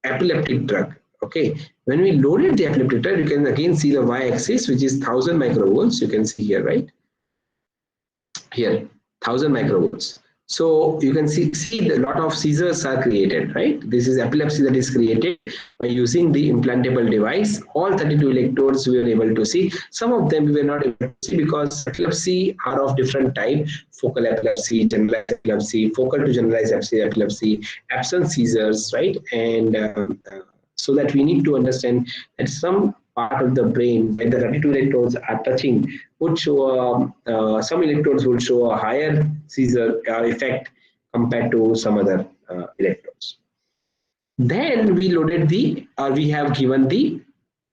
epileptic drug. Okay, when we loaded the epileptic drug, you can again see the y-axis, which is 1000 microvolts. You can see here, right? Here, 1000 microvolts. So you can see a lot of seizures are created, right? This is epilepsy that is created by using the implantable device. All 32 electrodes we were able to see. Some of them we were not able to see because epilepsy are of different type: focal epilepsy, generalized epilepsy, focal to generalized epilepsy, absent seizures, right? And so that we need to understand that some part of the brain where the 32 electrodes are touching would show some electrodes would show a higher seizure effect compared to some other electrodes. Then we loaded the, we have given the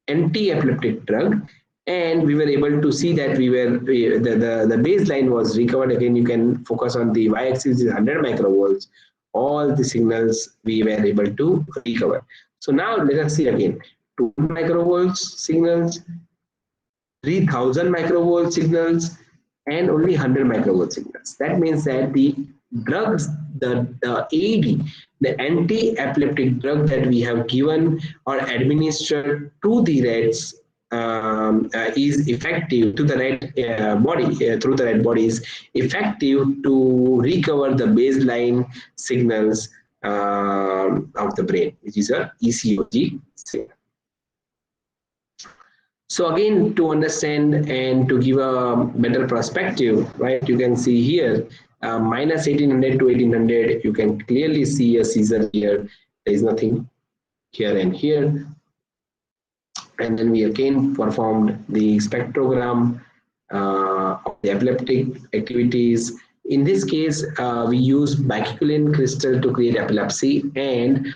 anti-epileptic drug, and we were able to see that the baseline was recovered. Again, you can focus on the y-axis is 100 microvolts. All the signals we were able to recover. So now let us see again: 200 microvolts signals, 3000 microvolt signals, and only 100 microvolt signals. That means that the drugs, the AED, the anti-epileptic drug that we have given or administered to the rats is effective to the rat body, through the rat body is effective to recover the baseline signals of the brain, which is a ECOG signal. So again, to understand and to give a better perspective, right, you can see here, minus 1800 to 1800, you can clearly see a seizure here. There is nothing here and here. And then we again performed the spectrogram of the epileptic activities. In this case, we use bicuculin crystal to create epilepsy, and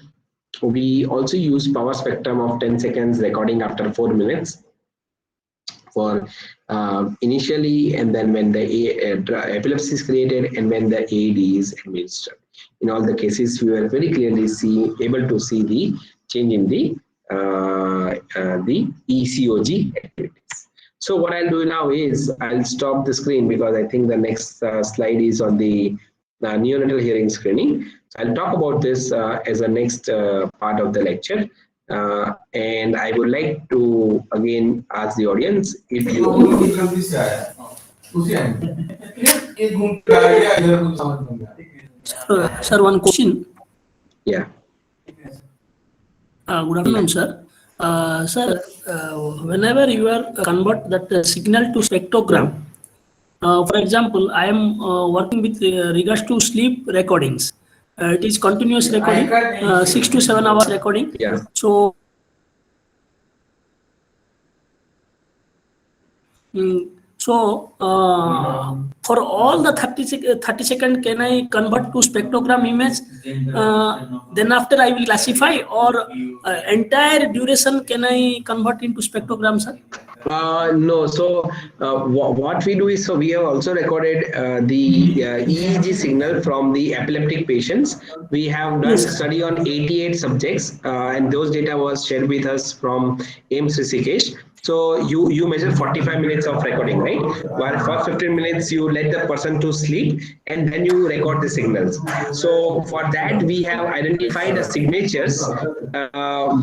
we also use power spectrum of 10 seconds recording after 4 minutes for initially, and then when the epilepsy is created and when the AED is administered. In all the cases, we were very clearly able to see the change in the ECOG activities. So what I'll do now is I'll stop the screen because I think the next slide is on the neonatal hearing screening. So I'll talk about this as a next part of the lecture. And I would like to again ask the audience if you. Sir, one question. Yeah. Good afternoon, sir. Sir, whenever you are convert that signal to spectrogram, for example, I am working with regards to sleep recordings. It is continuous recording, 6 to 7 hours recording. Yeah. So, for all the 30 second, can I convert to spectrogram image? Then after I will classify, or entire duration can I convert into spectrogram, sir? No, so what we do is, so we have also recorded the EEG signal from the epileptic patients. We have done study on 88 subjects, and those data was shared with us from AIMS Rishikesh. So you measure 45 minutes of recording, right? While first 15 minutes you let the person to sleep, and then you record the signals. So for that we have identified a signatures,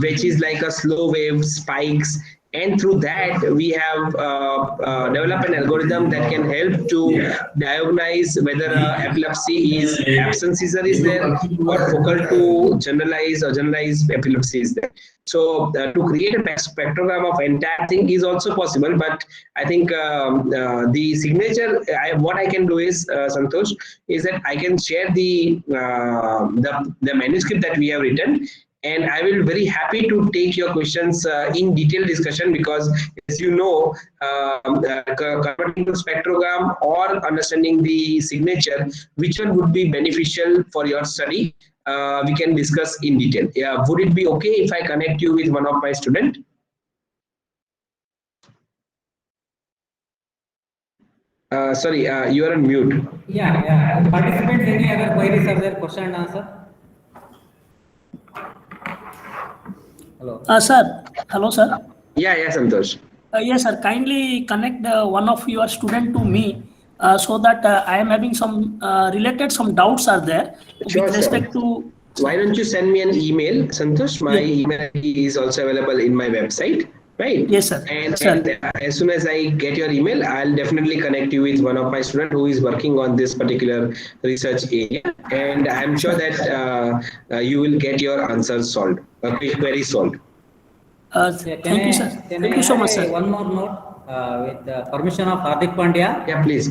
which is like a slow wave spikes. And through that, we have developed an algorithm that can help to diagnose whether epilepsy is absent seizure is there, or focal to generalized or generalized epilepsy is there. So to create a spectrogram of entire thing is also possible, but I think the signature, what I can do is, Santosh, is that I can share the manuscript that we have written, and I will very happy to take your questions in detailed discussion, because as you know, converting to spectrogram or understanding the signature, which one would be beneficial for your study, we can discuss in detail. Yeah, would it be okay if I connect you with one of my student? Sorry, you are on mute. Yeah. Participants, any other queries are there? Question and answer. Hello. Sir, hello, sir. Yeah, Santosh. Yes, sir. Kindly connect one of your student to me so that I am having some related some doubts are there Sure, with sure. respect to. Why don't you send me an email, Santosh? My Yeah. email ID is also available in my website, right? Yes, sir. And as soon as I get your email, I'll definitely connect you with one of my students who is working on this particular research area, and I'm sure that you will get your answers solved, query solved. Thank you, sir. Can Thank I you so add much, sir. one more note with the permission of Hardik Pandya? Yeah, please.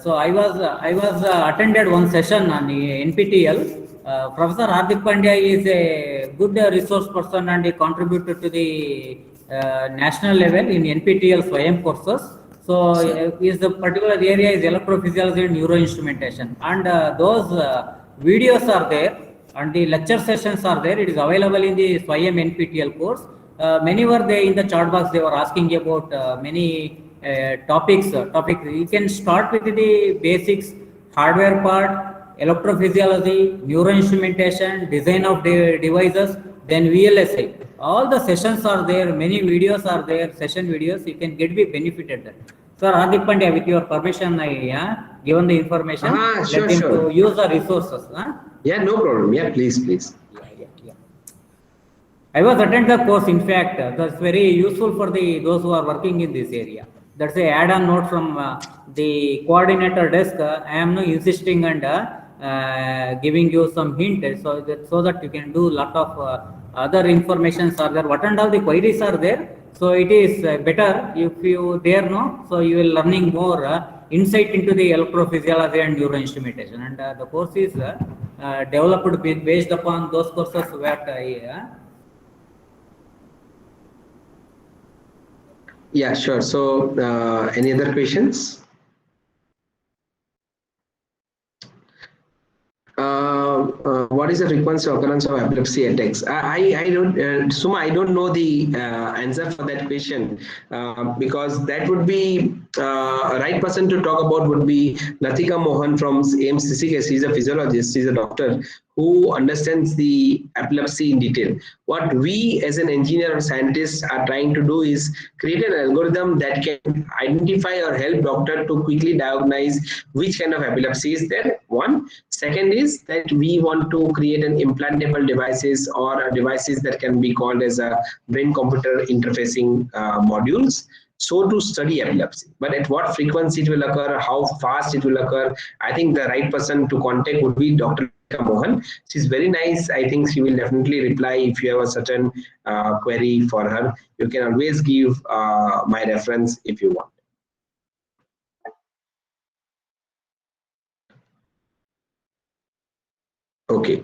So I was attended one session on the NPTEL. Professor Hardik Pandya is a good resource person, and he contributed to the national level in NPTEL SWAYAM courses. So is the particular area is electrophysiology and neuroinstrumentation, and those videos are there and the lecture sessions are there. It is available in the SWAYAM NPTEL course. Many were there in the chat box. They were asking about many topics. You can start with the basics, hardware part, electrophysiology, neuroinstrumentation, design of devices, then VLSI. All the sessions are there. Many videos are there. Session videos. You can get be benefited. Sir Hardik Pandya, with your permission, I given the information. Sure, Let him sure. to use the resources. Yeah, no problem. Yeah, please. I was attend the course. In fact, that's very useful for those who are working in this area. That's a add-on note from the coordinator desk. I am now insisting and giving you some hint so that you can do lot of other informations are there. What and all the queries are there. So it is better if you there know. So you will learning more insight into the electrophysiology and neuroinstrumentation. And the course is developed based upon those courses that Yeah, sure. So, any other questions? What is the frequency occurrence of epilepsy attacks? I don't, Suma, I don't know the answer for that question, because that would be a right person to talk about would be Latika Mohan from AIMS CCS. She's a physiologist, she's a doctor who understands the epilepsy in detail. What we as an engineer or scientist are trying to do is create an algorithm that can identify or help doctor to quickly diagnose which kind of epilepsy is there. One. Second is that we want to create an implantable devices or devices that can be called as a brain-computer interfacing modules, so to study epilepsy. But at what frequency it will occur, how fast it will occur, I think the right person to contact would be Dr. Mohan. She's very nice. I think she will definitely reply if you have a certain query for her. You can always give my reference if you want. Okay,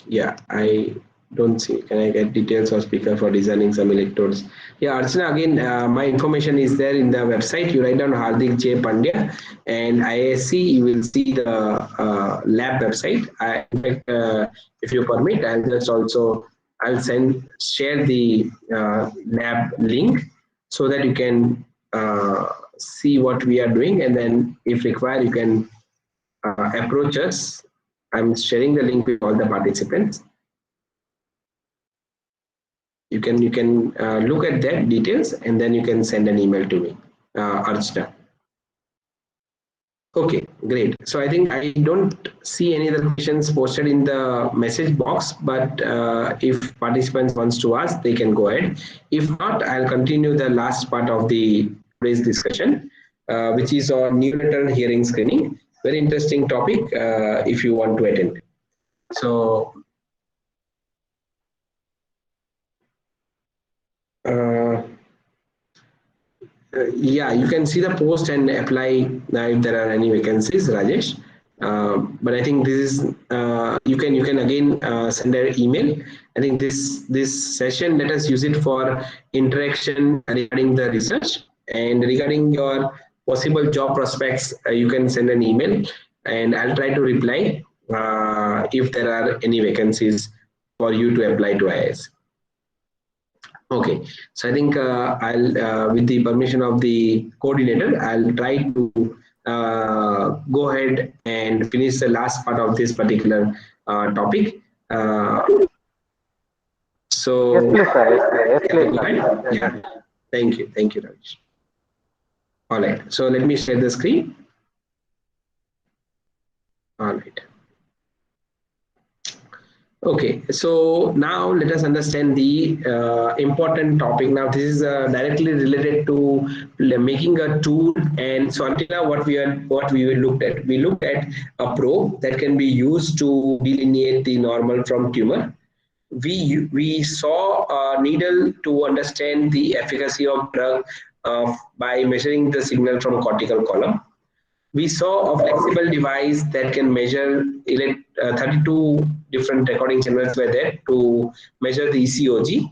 yeah, I don't see. Can I get details of speaker for designing some electrodes? Yeah, Archana, again, my information is there in the website. You write down Hardik J. Pandya and ISC, you will see the lab website. In fact, if you permit, I'll share the lab link so that you can see what we are doing, and then if required, you can approach us. I'm sharing the link with all the participants. You can look at that details, and then you can send an email to me, Archana. Okay, great. So I think I don't see any other questions posted in the message box, but if participants wants to ask, they can go ahead. If not, I'll continue the last part of the today's discussion, which is on neonatal hearing screening. Very interesting topic if you want to attend. So yeah, you can see the post and apply if there are any vacancies, Rajesh. But I think this is you can again send an email. I think this session, let us use it for interaction regarding the research, and regarding your possible job prospects. You can send an email, and I'll try to reply if there are any vacancies for you to apply to IIS. Okay, so I think with the permission of the coordinator, I'll try to go ahead and finish the last part of this particular topic. Yes, So, please, sir. Yes, please. Yes, yeah, please, go sir. ahead. Yeah, thank you, Rajesh. All right, so let me share the screen. All right. Okay, so now let us understand the important topic. Now, this is directly related to making a tool. And so, until now, what we looked at, we looked at a probe that can be used to delineate the normal from tumor. We saw a needle to understand the efficacy of drug by measuring the signal from cortical column. We saw a flexible device that can measure 32 different recording channels were there to measure the ECOG.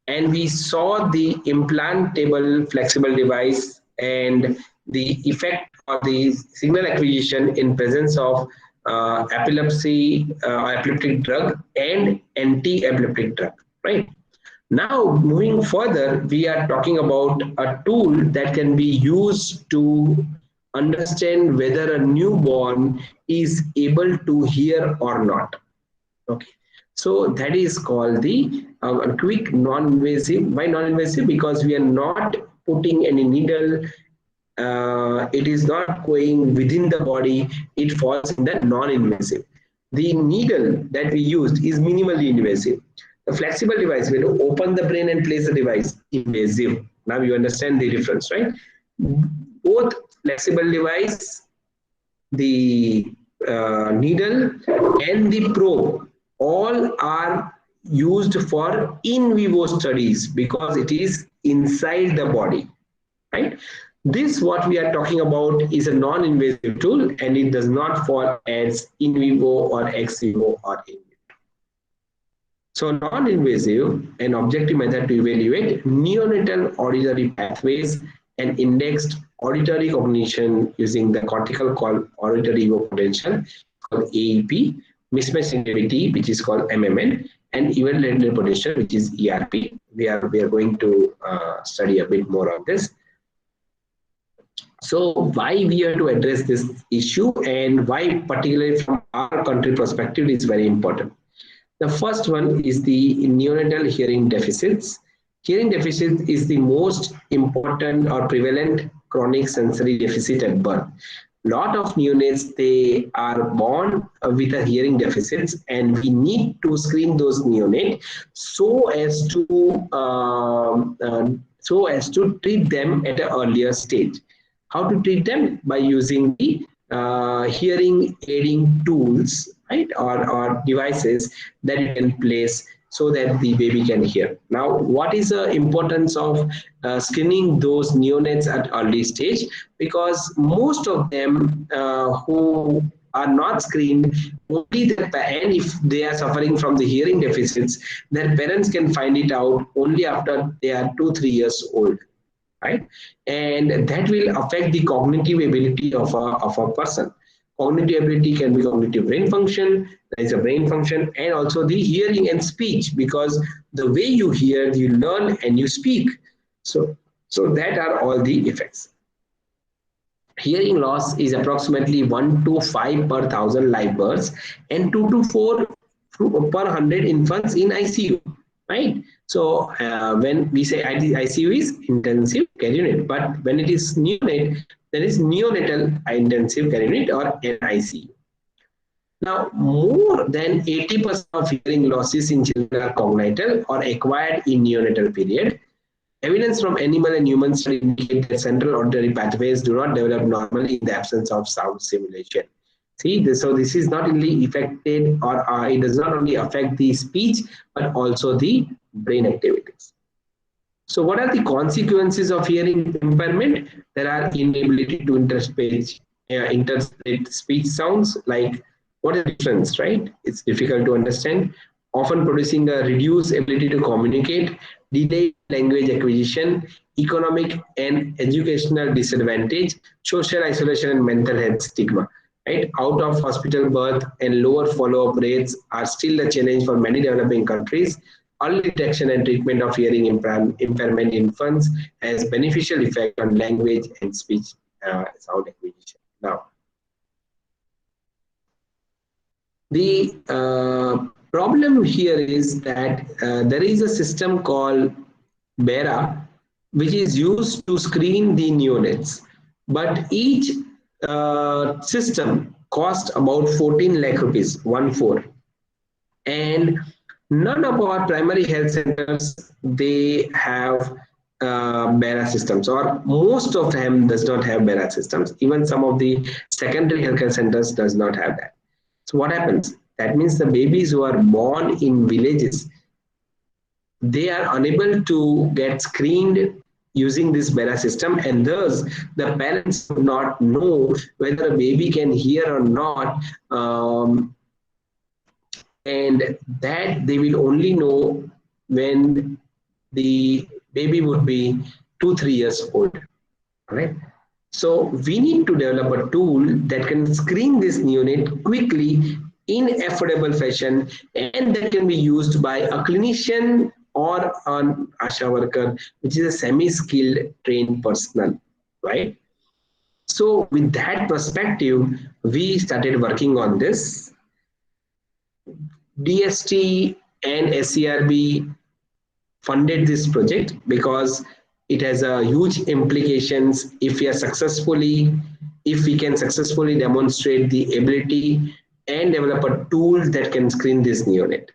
And we saw the implantable flexible device and the effect of the signal acquisition in presence of epileptic drug and anti-epileptic drug, right? Now, moving further, we are talking about a tool that can be used to understand whether a newborn is able to hear or not. Okay, so that is called the quick non-invasive. Why non-invasive? Because we are not putting any needle. It is not going within the body. It falls in the non-invasive. The needle that we used is minimally invasive. The flexible device, when you open the brain and place the device, invasive. Now you understand the difference, right? Both flexible device, the needle, and the probe all are used for in vivo studies because it is inside the body, right? This what we are talking about is a non-invasive tool, and it does not fall as in vivo or ex vivo or in vivo. So non-invasive and objective method to evaluate neonatal auditory pathways and indexed auditory cognition using the cortical auditory evo potential called AEP, mismatch sensitivity which is called MMN, and evaluated potential which is ERP. We are going to study a bit more on this. So why we have to address this issue and why particularly from our country perspective is very important. The first one is the neonatal hearing deficits. Hearing deficit is the most important or prevalent chronic sensory deficit at birth. Lot of neonates, they are born with a hearing deficits, and we need to screen those neonates so as to treat them at an earlier stage. How to treat them? By using the hearing aiding tools, right, or devices that you can place so that the baby can hear. Now, what is the importance of screening those neonates at early stage? Because most of them who are not screened, only their and if they are suffering from the hearing deficits, their parents can find it out only after they are 2-3 years old, right? And that will affect the cognitive ability of a person. Cognitive ability can be cognitive brain function, there is a brain function, and also the hearing and speech, because the way you hear, you learn and you speak. So that are all the effects. Hearing loss is approximately 1 to 5 per 1,000 live births and 2 to 4 per 100 infants in ICU, right? So when we say ICU is intensive care unit, but when it is neonate, there is neonatal intensive care unit or NICU. Now, more than 80% of hearing losses in children are congenital or acquired in neonatal period. Evidence from animal and human studies indicate that central auditory pathways do not develop normally in the absence of sound stimulation. See, so this is not only affected, or it does not only affect the speech, but also the brain activities. So what are the consequences of hearing impairment? There are inability to interpret speech interpret speech sounds, like what is the difference, right? It's difficult to understand, often producing a reduced ability to communicate, delayed language acquisition, economic and educational disadvantage, social isolation, and mental health stigma. Right? Out of hospital birth and lower follow-up rates are still a challenge for many developing countries. Early detection and treatment of hearing impairment in infants has beneficial effect on language and speech sound acquisition. Now, the problem here is that there is a system called BERA, which is used to screen the neonates. But each system costs about 14 lakh rupees, 1 4. And none of our primary health centers, they have BERA systems, or most of them does not have BERA systems. Even some of the secondary healthcare centers does not have that. So what happens? That means the babies who are born in villages, they are unable to get screened using this BERA system, and thus the parents do not know whether a baby can hear or not, and that they will only know when the baby would be 2 3 years old. All right. So we need to develop a tool that can screen this neonate quickly in affordable fashion, and that can be used by a clinician or an ASHA worker, which is a semi-skilled trained personnel, right? So with that perspective, we started working on this. DST and SCRB funded this project because it has a huge implications if we can successfully demonstrate the ability and develop a tool that can screen this neonate.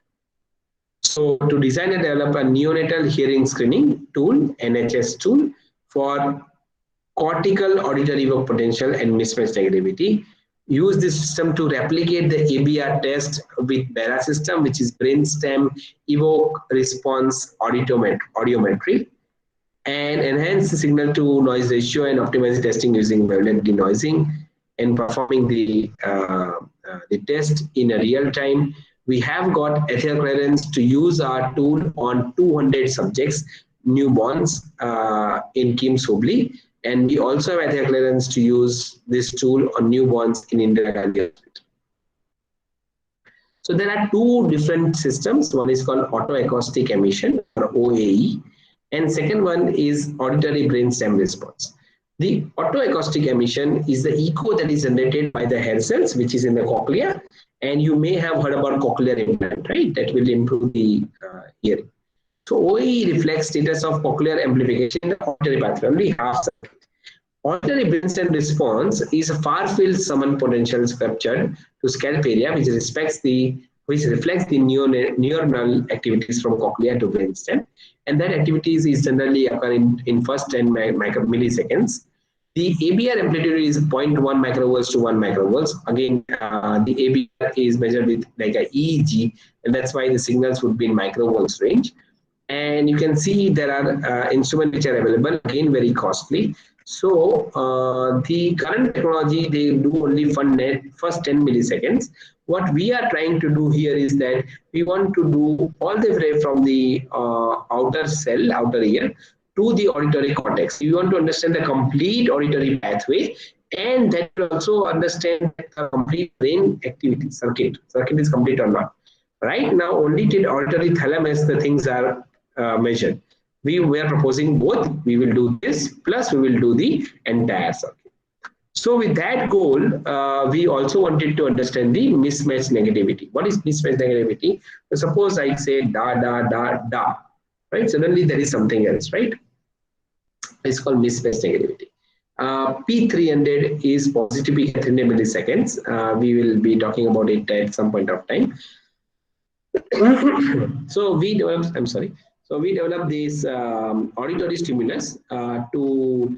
So to design and develop a neonatal hearing screening tool, NHS tool, for cortical auditory evoked potential and mismatch negativity, use this system to replicate the ABR test with BERA system, which is brainstem evoke response audiometry, and enhance the signal to noise ratio and optimize testing using wavelet denoising and performing the test in a real time. We have got ethical clearance to use our tool on 200 subjects, newborns in KIMS Hubli, and we also have ethical clearance to use this tool on newborns in Indira Gandhi Hospital. So there are two different systems. One is called autoacoustic emission, or OAE, and second one is auditory brainstem response. The autoacoustic emission is the echo that is generated by the hair cells, which is in the cochlea, and you may have heard about cochlear implant, right? That will improve the hearing. So OAE reflects status of cochlear amplification in the auditory pathway, only half circuit. Auditory brainstem response is a far-field summon potentials captured to scalp area, which reflects the neuronal activities from cochlea to brainstem, and that activities is generally occurring in first 10 milliseconds. The ABR amplitude is 0.1 microvolts to 1 microvolts. Again, the ABR is measured with like a EEG, and that's why the signals would be in microvolts range. And you can see there are instruments which are available, again very costly. So the current technology, they do only first 10 milliseconds. What we are trying to do here is that we want to do all the way from the outer ear to the auditory cortex. You want to understand the complete auditory pathway, and that will also understand the complete brain activity circuit is complete or not. Right now, only till auditory thalamus the things are measured. We were proposing both. We will do this, plus we will do the entire circuit. So with that goal, we also wanted to understand the mismatch negativity. What is mismatch negativity? So suppose I say da, da, da, da, right? Suddenly there is something else, right? It's called mismatch negativity. P300 is positive peak at 300 milliseconds. We will be talking about it at some point of time. So we developed this auditory stimulus to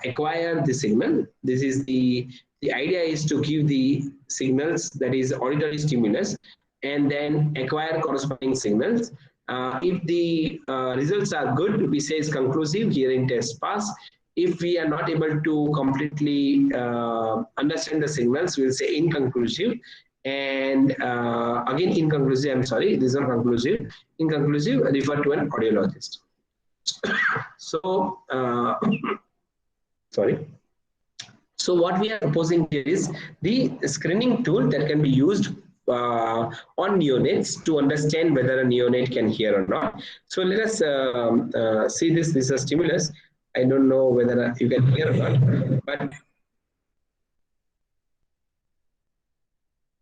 acquire the signal. This is the idea is to give the signals, that is auditory stimulus, and then acquire corresponding signals. If the results are good, we say it's conclusive, hearing test pass. If we are not able to completely understand the signals, we'll say inconclusive. And again, inconclusive, I'm sorry, this is not conclusive. Inconclusive, refer to an audiologist. So, sorry. So what we are proposing here is the screening tool that can be used on neonates to understand whether a neonate can hear or not. So let us see this. This is a stimulus. I don't know whether you can hear or not, but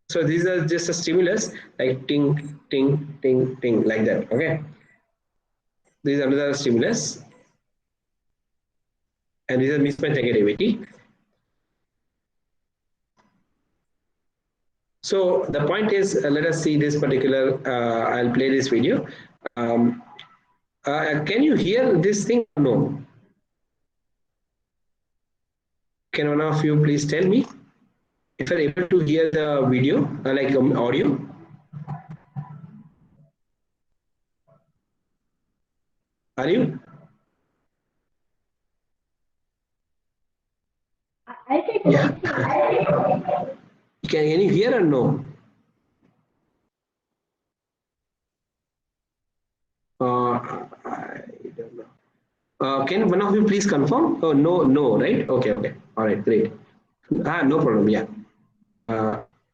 so these are just a stimulus like ting, ting, ting, ting, like that. Okay. This is another stimulus, and this is mismatch negativity. So the point is, let us see this particular, I'll play this video. Um, can you hear this thing? No. Can one of you please tell me if you're able to hear the video, like audio? Are you? Yeah. Can you hear or no? I don't know. Can one of you please confirm? Oh, no, no, right? Okay, okay. All right, great. No problem. Yeah.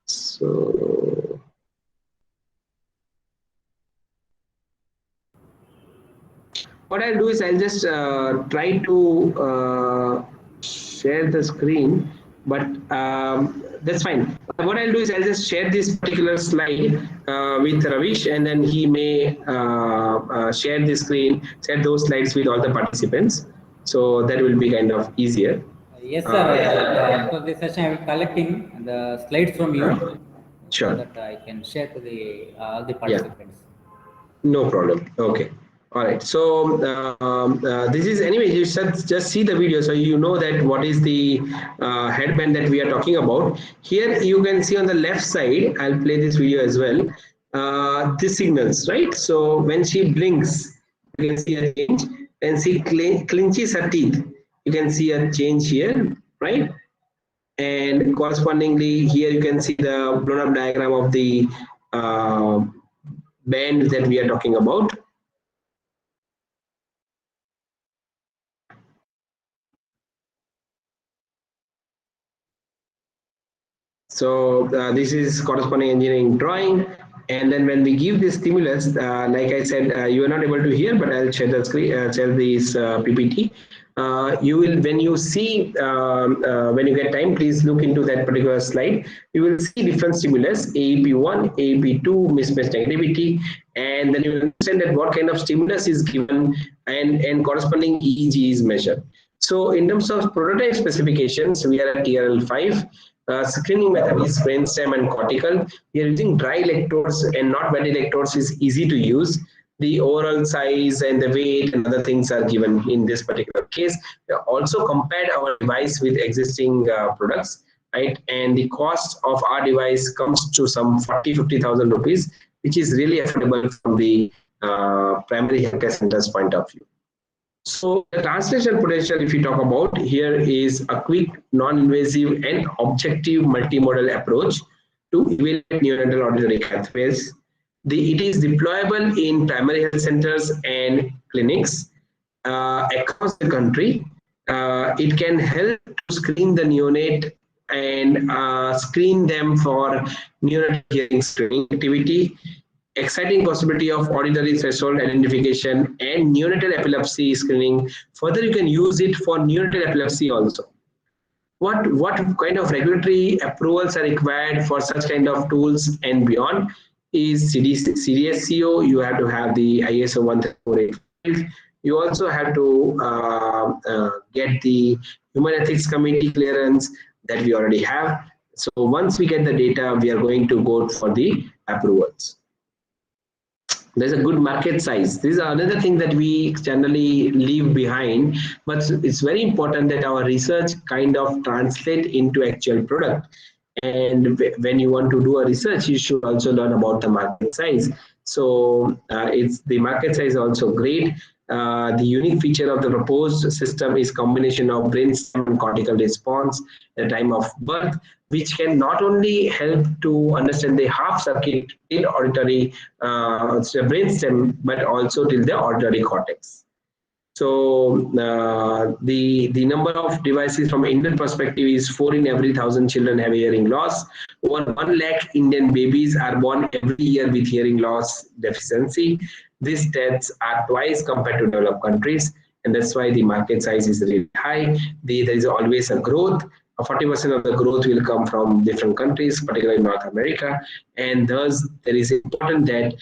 So what I'll do is I'll just try to share the screen, but that's fine. What I'll do is I'll just share this particular slide with Ravish, and then he may share the screen, share those slides with all the participants. So that will be kind of easier. Yes, sir. After this session, I will be collecting the slides from you so Sure. that I can share to the all the Yeah. participants. No problem. Okay. All right. So this is anyway. You should just see the video, so you know that what is the headband that we are talking about. Here you can see on the left side. I'll play this video as well. The signals, right? So when she blinks, you can see a change. When she clenches her teeth, you can see a change here, right? And correspondingly, here you can see the blown up diagram of the uh, band that we are talking about. So this is corresponding engineering drawing. And then when we give this stimulus, like I said, you are not able to hear, but I'll share the screen, share this PPT. You will, when you see, when you get time, please look into that particular slide. You will see different stimulus, AEP1, AEP2, mismatch negativity, and then you will understand that what kind of stimulus is given and corresponding EEG is measured. So in terms of prototype specifications, we are at TRL5. Screening method is brainstem and cortical. We are using dry electrodes and not wet electrodes is easy to use. The overall size and the weight and other things are given in this particular case. We have also compared our device with existing products, right? And the cost of our device comes to some 50,000 rupees, which is really affordable from the primary healthcare center's point of view. So the translation potential, if you talk about here, is a quick, non-invasive and objective multimodal approach to evaluate neonatal auditory pathways. It is deployable in primary health centers and clinics across the country. It can help to screen the neonate and screen them for neonatal hearing screening activity, exciting possibility of auditory threshold identification and neonatal epilepsy screening. Further, you can use it for neonatal epilepsy also. What kind of regulatory approvals are required for such kind of tools and beyond is CDSCO. You have to have the ISO 13485. You also have to get the Human Ethics Committee clearance that we already have. So once we get the data, we are going to go for the approvals. There's a good market size. This is another thing that we generally leave behind, but it's very important that our research kind of translate into actual product. And when you want to do a research, you should also learn about the market size. So it's the market size is also great. The unique feature of the proposed system is combination of brainstem and cortical response at the time of birth, which can not only help to understand the half circuit till auditory brainstem, but also till the auditory cortex. So the number of devices from Indian perspective is 4 in every 1,000 children have hearing loss. Over 1 lakh Indian babies are born every year with hearing loss deficiency. These deaths are twice compared to developed countries, and that's why the market size is really high. There is always a growth. 40% of the growth will come from different countries, particularly North America, and thus there is important that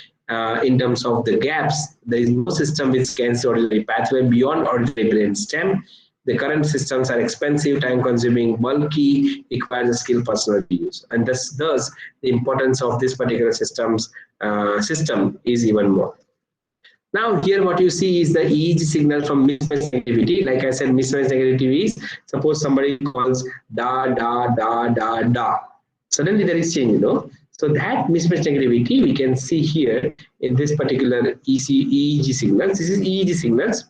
in terms of the gaps, there is no system which scans the auditory pathway beyond auditory brain stem. The current systems are expensive, time-consuming, bulky, requires a skilled personnel to use, and thus the importance of this particular system is even more. Now here what you see is the EEG signal from mismatch negativity. Like I said, mismatch negativity is suppose somebody calls da da da da da. Suddenly there is change, So that mismatch negativity we can see here in this particular EEG signals. This is EEG signals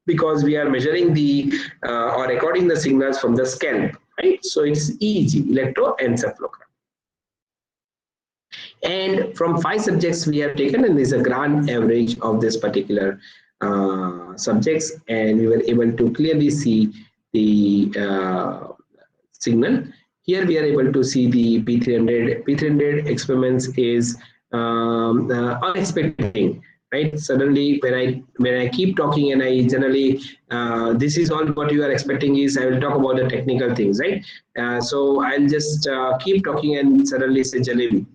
because we are measuring the or recording the signals from the scalp, right? So it's EEG, electroencephalogram. And from 5 subjects we have taken, and there's a grand average of this particular subjects, and we were able to clearly see the signal. Here we are able to see the P300. P300 experiments is unexpected thing, right? Suddenly when I keep talking and I generally this is all what you are expecting is I will talk about the technical things, right? So I'll just keep talking and suddenly say jalebi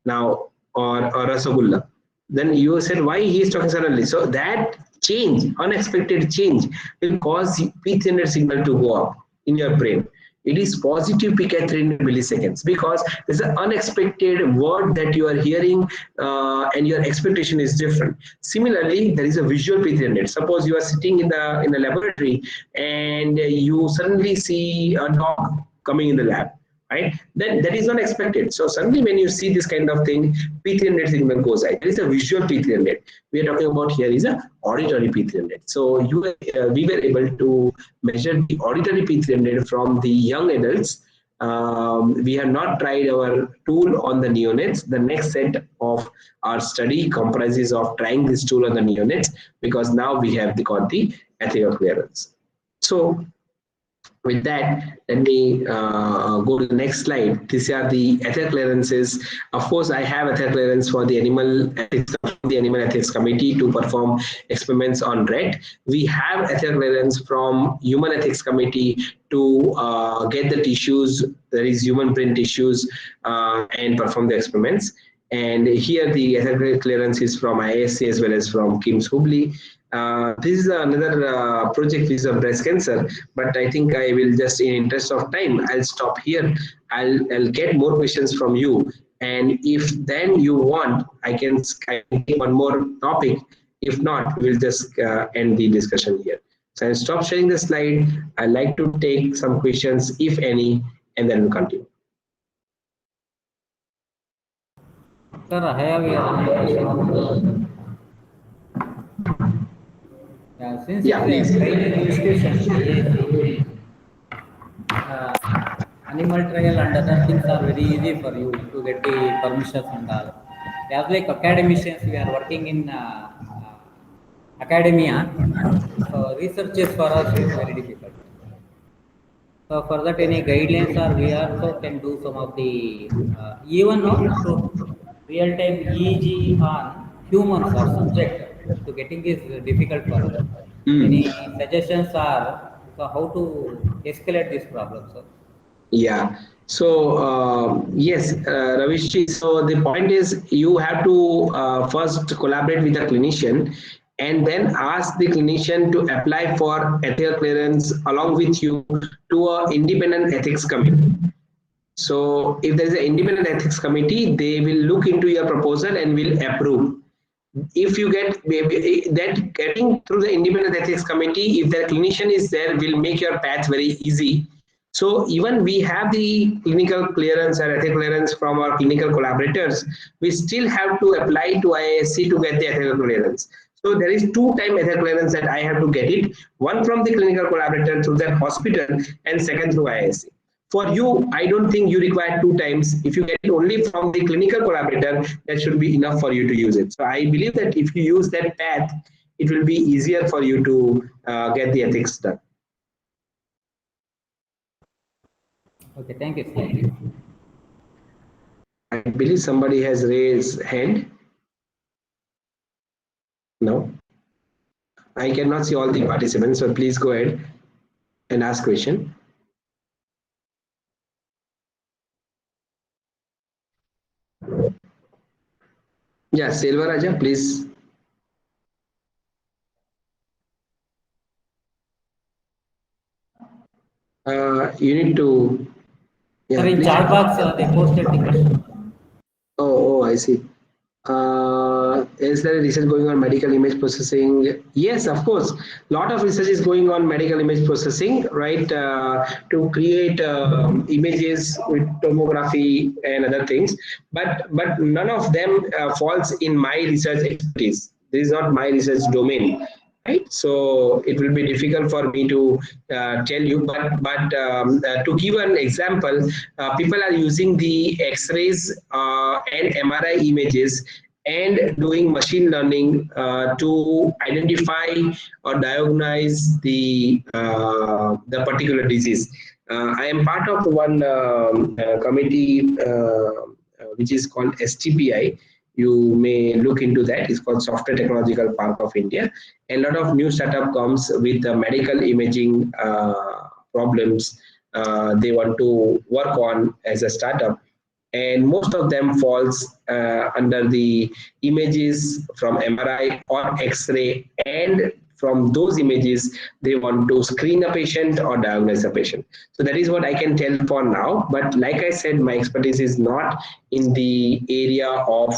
now or rasagulla. Then you said why he is talking suddenly. So that change, unexpected change, will cause P300 signal to go up in your brain. It is positive peak at 300 milliseconds because there's an unexpected word that you are hearing and your expectation is different. Similarly, there is a visual P300. Suppose you are sitting in the laboratory and you suddenly see a dog coming in the lab, right? Then that is not expected. So suddenly when you see this kind of thing, P300 signal goes out. There is a visual P300. We are talking about here is a auditory P300. So we were able to measure the auditory P300 from the young adults. We have not tried our tool on the neonates. The next set of our study comprises of trying this tool on the neonates because now we have got the ethical clearance. So with that, let me go to the next slide. These are the ethical clearances. Of course, I have ethical clearance for the Animal Ethics Committee to perform experiments on rat. We have ethical clearance from Human Ethics Committee to get the tissues, that is human brain tissues, and perform the experiments. And here the ethical clearance is from ISC as well as from KIMS Hubli. This is another project is of breast cancer, but I think I will just, in interest of time, I'll stop here. I'll get more questions from you, and if then you want, I can take one more topic. If not, we'll just end the discussion here. So I'll stop sharing the slide. I'd like to take some questions, if any, and then we'll continue. Sir, I have one question. Since it's a training institution, animal trial and other things are very easy for you to get the permissions and all. As like academicians, we are working in academia, so researches for us is very difficult. So for that, any guidelines, or we also can do some of the even now to real-time EEG on humans or subject to getting is difficult for us. Any suggestions are so how to escalate this problem, sir? Yeah. So yes, Ravishji. So the point is, you have to first collaborate with a clinician, and then ask the clinician to apply for ethical clearance along with you to an independent ethics committee. So if there is an independent ethics committee, they will look into your proposal and will approve. If you get that, getting through the independent ethics committee, if the clinician is there, will make your path very easy. So even we have the clinical clearance and ethical clearance from our clinical collaborators, we still have to apply to IISc to get the ethical clearance. So there is two-time ethical clearance that I have to get it, one from the clinical collaborator through their hospital and second through IISc. For you, I don't think you require two times. If you get it only from the clinical collaborator, that should be enough for you to use it. So I believe that if you use that path, it will be easier for you to get the ethics done. Okay, thank you, sir. I believe somebody has raised hand. No, I cannot see all the participants, so please go ahead and ask question. Yeah, Selva Raja, please. You need to. Yeah, Sir, in please. chat box, they posted the question. Oh, I see. Is there research going on medical image processing? Yes, of course. Lot of research is going on medical image processing, right? To create images with tomography and other things. But none of them falls in my research expertise. This is not my research domain, right? So it will be difficult for me to tell you. But to give an example, people are using the X-rays and MRI images and doing machine learning to identify or diagnose the particular disease. I am part of one committee which is called STPI. You may look into that. It's called Software Technological Park of India. A lot of new startup comes with medical imaging problems they want to work on as a startup, and most of them falls under the images from MRI or X-ray, and from those images they want to screen a patient or diagnose a patient. So that is what I can tell for now, but like I said, my expertise is not in the area of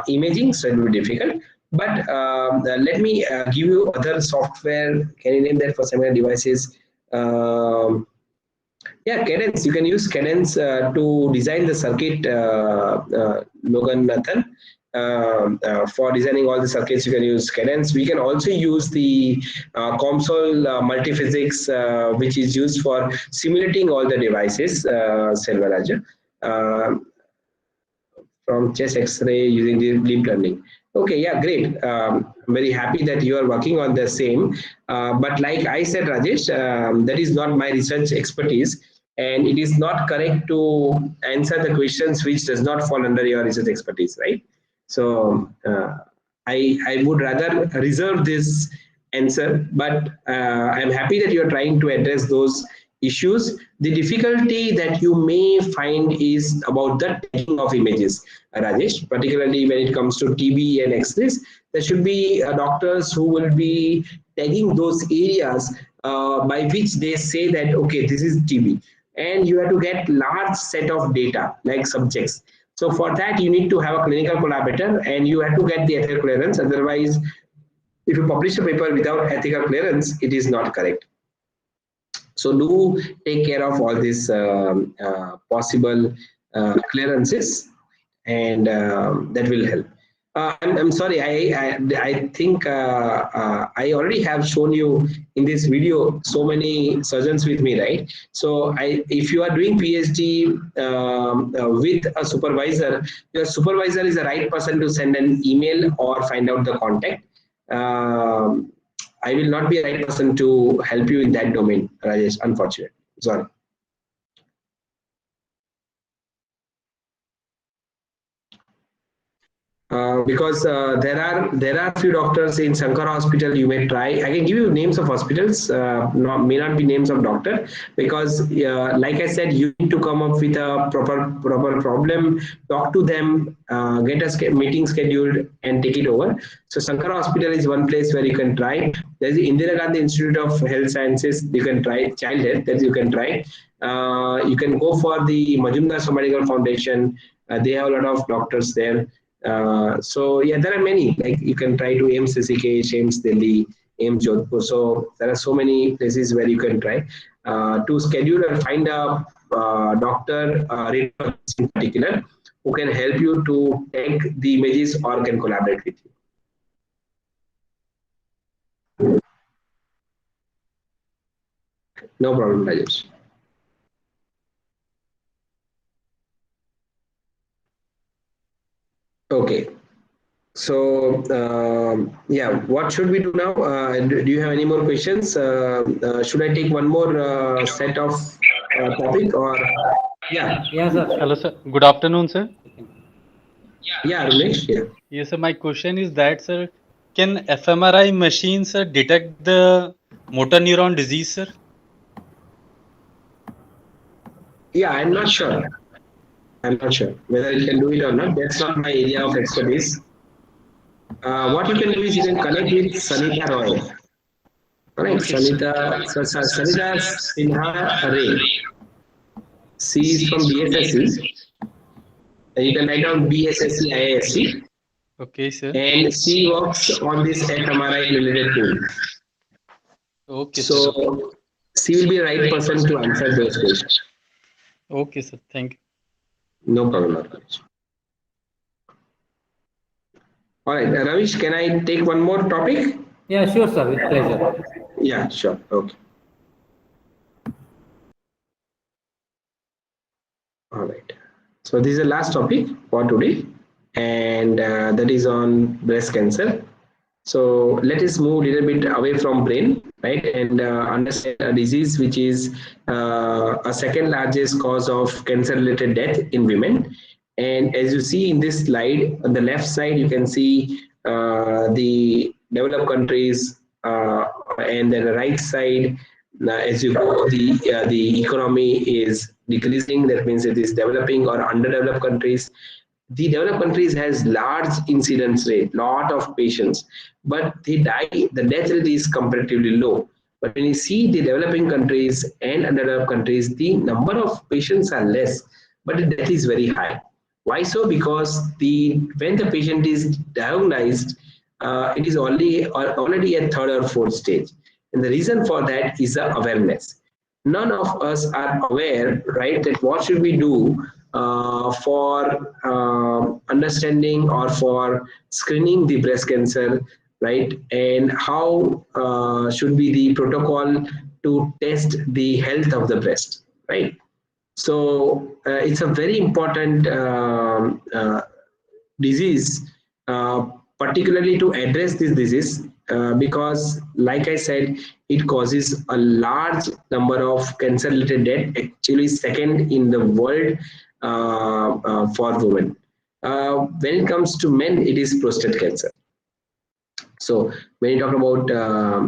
imaging, so it will be difficult. But let me give you other software. Can you name that for similar devices? um, yeah, Cadence. You can use Cadence to design the circuit, Logan Nathan. For designing all the circuits, you can use Cadence. We can also use the COMSOL multiphysics, which is used for simulating all the devices, Selvaraja. From chest X-ray using the deep learning. Okay, yeah, great. I'm very happy that you are working on the same. But like I said, Rajesh, that is not my research expertise, and it is not correct to answer the questions which does not fall under your research expertise, right? So I would rather reserve this answer, but I'm happy that you're trying to address those issues. The difficulty that you may find is about the tagging of images, Rajesh, particularly when it comes to TB and X-rays. There should be doctors who will be tagging those areas by which they say that, okay, this is TB. And you have to get large set of data like subjects. So for that, you need to have a clinical collaborator and you have to get the ethical clearance. Otherwise, if you publish a paper without ethical clearance, it is not correct. So do take care of all these possible clearances, and that will help. I'm sorry, I think I already have shown you in this video so many surgeons with me, right? So if you are doing PhD with a supervisor, your supervisor is the right person to send an email or find out the contact. Um, I will not be a right person to help you in that domain, Rajesh. Unfortunate. Sorry. Because there are few doctors in Shankar Hospital. You may try. I can give you names of hospitals. May not be names of doctor, because like I said, you need to come up with a proper problem. Talk to them. Get a meeting scheduled and take it over. So Shankar Hospital is one place where you can try. There's the Indira Gandhi Institute of Health Sciences. You can try child health. That you can try. You can go for the Majumdar Medical Foundation. They have a lot of doctors there. So yeah, there are many. Like you can try to AIMS CCK, AIMS Delhi, AIMS Jodhpur. So there are so many places where you can try to schedule and find a doctor, radiologist in particular, who can help you to take the images or can collaborate with you. No problem, Rajesh. Okay. So yeah, what should we do now? Do you have any more questions? Should I take one more set of topic or yeah? Yeah, sir. Hello, sir. Good afternoon, sir. Yeah, Ramesh. Yeah. Yes, sir. My question is that, sir, can fMRI machines detect the motor neuron disease, sir? Yeah, I'm not sure. I'm not sure whether it can do it or not. That's not my area of expertise. What you can do is you can connect with Sanita Roy. Correct, Sanita Sinha Ray. She is from BSSC. You can write down BSSC IISC. Okay, sir. And she works on this fMRI related tool. Okay, sir. So she will be the right person to answer those questions. Okay, sir. Thank you. No problem. Ramesh. All right, Ravish, can I take one more topic? Yeah, sure, sir. With pleasure. Yeah, sure. Okay. All right. So this is the last topic for today, and that is on breast cancer. So let us move a little bit away from brain, right, and understand a disease which is a second largest cause of cancer-related death in women. And as you see in this slide, on the left side, you can see the developed countries, and then the right side, as you go, the economy is decreasing. That means it is developing or underdeveloped countries. The developed countries has large incidence rate, lot of patients, but the death rate is comparatively low. But when you see the developing countries and underdeveloped countries, the number of patients are less, but the death is very high. Why so? Because when the patient is diagnosed, it is already at third or fourth stage, and the reason for that is the awareness. None of us are aware, right, that what should we do for understanding or for screening the breast cancer, right? And how should be the protocol to test the health of the breast, right? So it's a very important disease, particularly to address this disease, because, like I said, it causes a large number of cancer-related death. Actually, second in the world for women. When it comes to men, it is prostate cancer. So when you talk about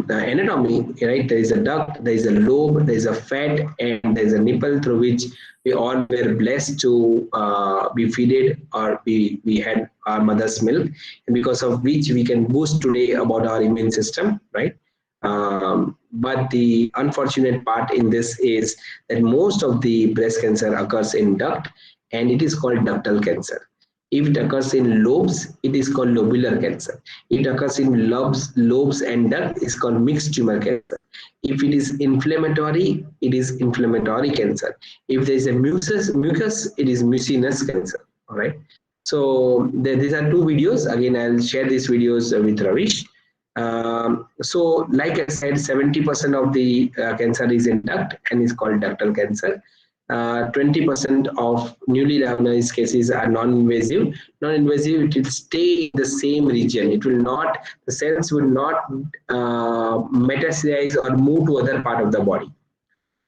anatomy, right, there is a duct, there is a lobe, there is a fat, and there is a nipple through which we all were blessed to be fed or we had our mother's milk, and because of which we can boost today about our immune system, right? But the unfortunate part in this is that most of the breast cancer occurs in duct, and it is called ductal cancer. If it occurs in lobes, it is called lobular cancer. If it occurs in lobes and duct, it's called mixed tumor cancer. If it is inflammatory, it is inflammatory cancer. If there is a mucus, it is mucinous cancer. All right. So these are two videos. Again, I'll share these videos with Ravish. So like I said, 70% of the cancer is in duct and is called ductal cancer. 20% of newly diagnosed cases are non-invasive. Non-invasive, it will stay in the same region. It will not, the cells will not metastasize or move to other part of the body.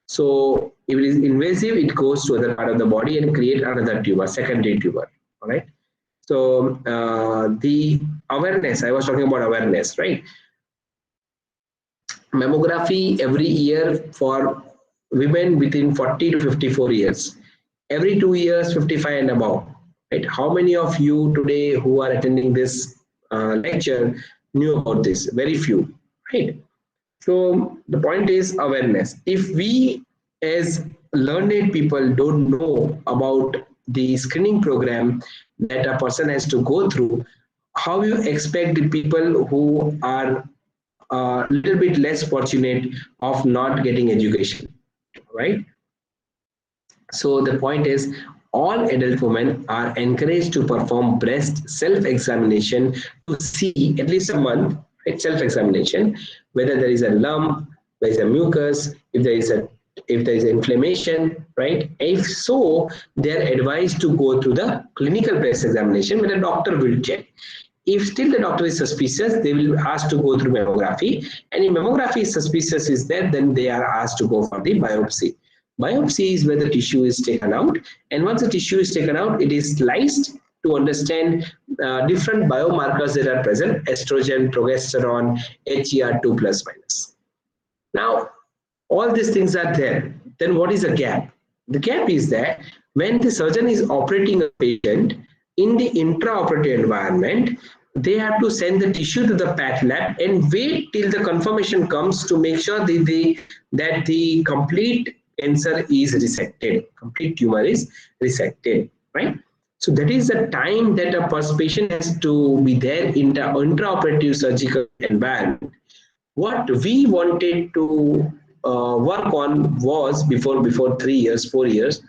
So if it is invasive, it goes to other part of the body and create another tumor, secondary tumor. All right. So the awareness, I was talking about awareness, right? Mammography every year for women between 40 to 54 years. Every 2 years, 55 and above. Right? How many of you today who are attending this lecture knew about this? Very few. Right? So the point is awareness. If we as learned people don't know about the screening program that a person has to go through, how you expect the people who are a little bit less fortunate of not getting education, right? So the point is, all adult women are encouraged to perform breast self-examination to see at least a month, right? Self-examination, whether there is a lump, there is a mucus, if there is inflammation, right? If so, they are advised to go to the clinical breast examination where the doctor will check. If still the doctor is suspicious, they will ask to go through mammography. And if mammography is suspicious is there, then they are asked to go for the biopsy. Biopsy is where the tissue is taken out. And once the tissue is taken out, it is sliced to understand different biomarkers that are present: estrogen, progesterone, HER2 plus minus. Now, all these things are there. Then what is the gap? The gap is that when the surgeon is operating a patient in the intraoperative environment, they have to send the tissue to the path lab and wait till the confirmation comes to make sure that the complete cancer is resected, complete tumor is resected, right? So that is the time that a patient has to be there in the intraoperative surgical environment. What we wanted to work on was before 3 years, 4 years,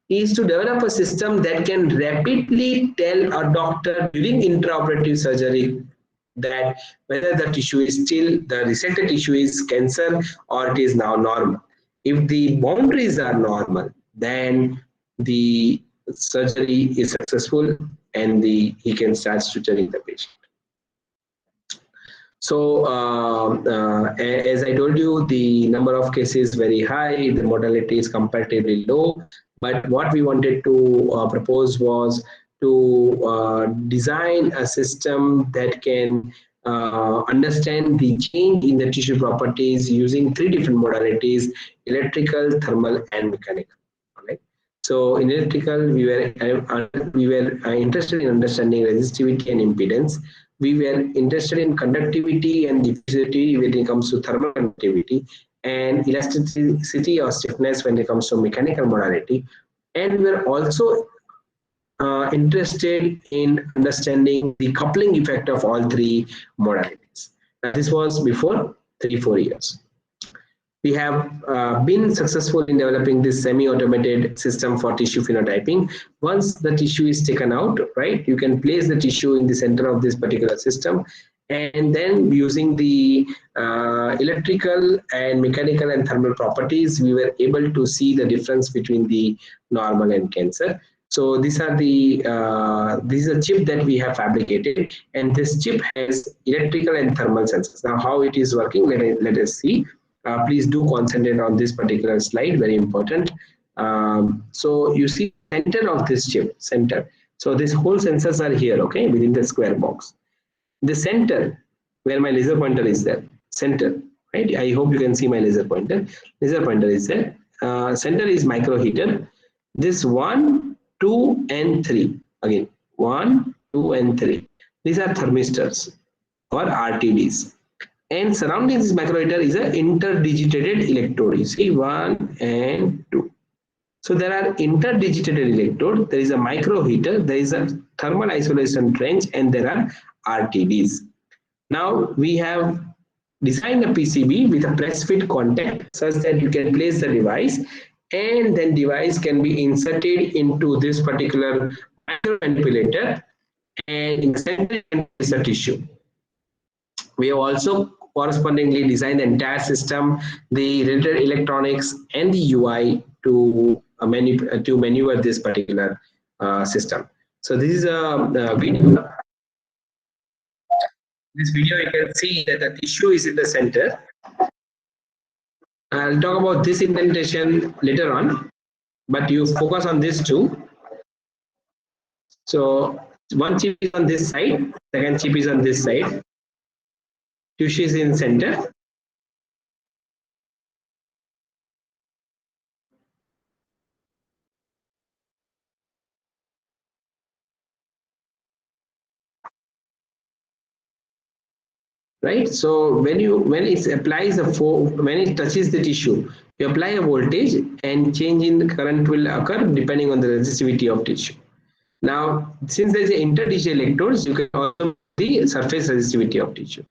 is to develop a system that can rapidly tell a doctor during intraoperative surgery that whether the tissue is still, the resected tissue is cancer or it is now normal. If the boundaries are normal, then the surgery is successful and he can start suturing the patient. So as I told you, the number of cases very high, the mortality is comparatively low. But what we wanted to propose was to design a system that can understand the change in the tissue properties using 3 different modalities: electrical, thermal, and mechanical. Right? So in electrical, we were interested in understanding resistivity and impedance. We were interested in conductivity and diffusivity when it comes to thermal conductivity, and elasticity or stiffness when it comes to mechanical modality. And we were also interested in understanding the coupling effect of all 3 modalities. Now, this was before 3-4 years. We have been successful in developing this semi-automated system for tissue phenotyping. Once the tissue is taken out, right, you can place the tissue in the center of this particular system, and then using the electrical and mechanical and thermal properties, we were able to see the difference between the normal and cancer. So these are this is a chip that we have fabricated, and this chip has electrical and thermal sensors. Now, how it is working, let us see. Please do concentrate on this particular slide, very important. So you see center of this chip, center. So these whole sensors are here, okay, within the square box. The center, where my laser pointer is there, center, right? I hope you can see my laser pointer. Laser pointer is there. Center is micro heater. This 1, 2, and 3. Again, 1, 2, and 3. These are thermistors or RTDs. And surrounding this micro heater is an interdigitated electrode. You see 1 and 2. So there are interdigitated electrodes. There is a micro heater. There is a thermal isolation trench, and there are RTDs. Now we have designed a PCB with a press fit contact such that you can place the device, and then device can be inserted into this particular micromanipulator, and in the center is a tissue. We have also correspondingly designed the entire system, the related electronics, and the UI to maneuver this particular system. So this is a video. This video, you can see that the tissue is in the center. I'll talk about this indentation later on, but you focus on this too. So one chip is on this side, second chip is on this side. Tissue is in center. Right. So when it touches the tissue, you apply a voltage, and change in the current will occur depending on the resistivity of tissue. Now, since there is an interdigital electrodes, you can also the surface resistivity of tissue.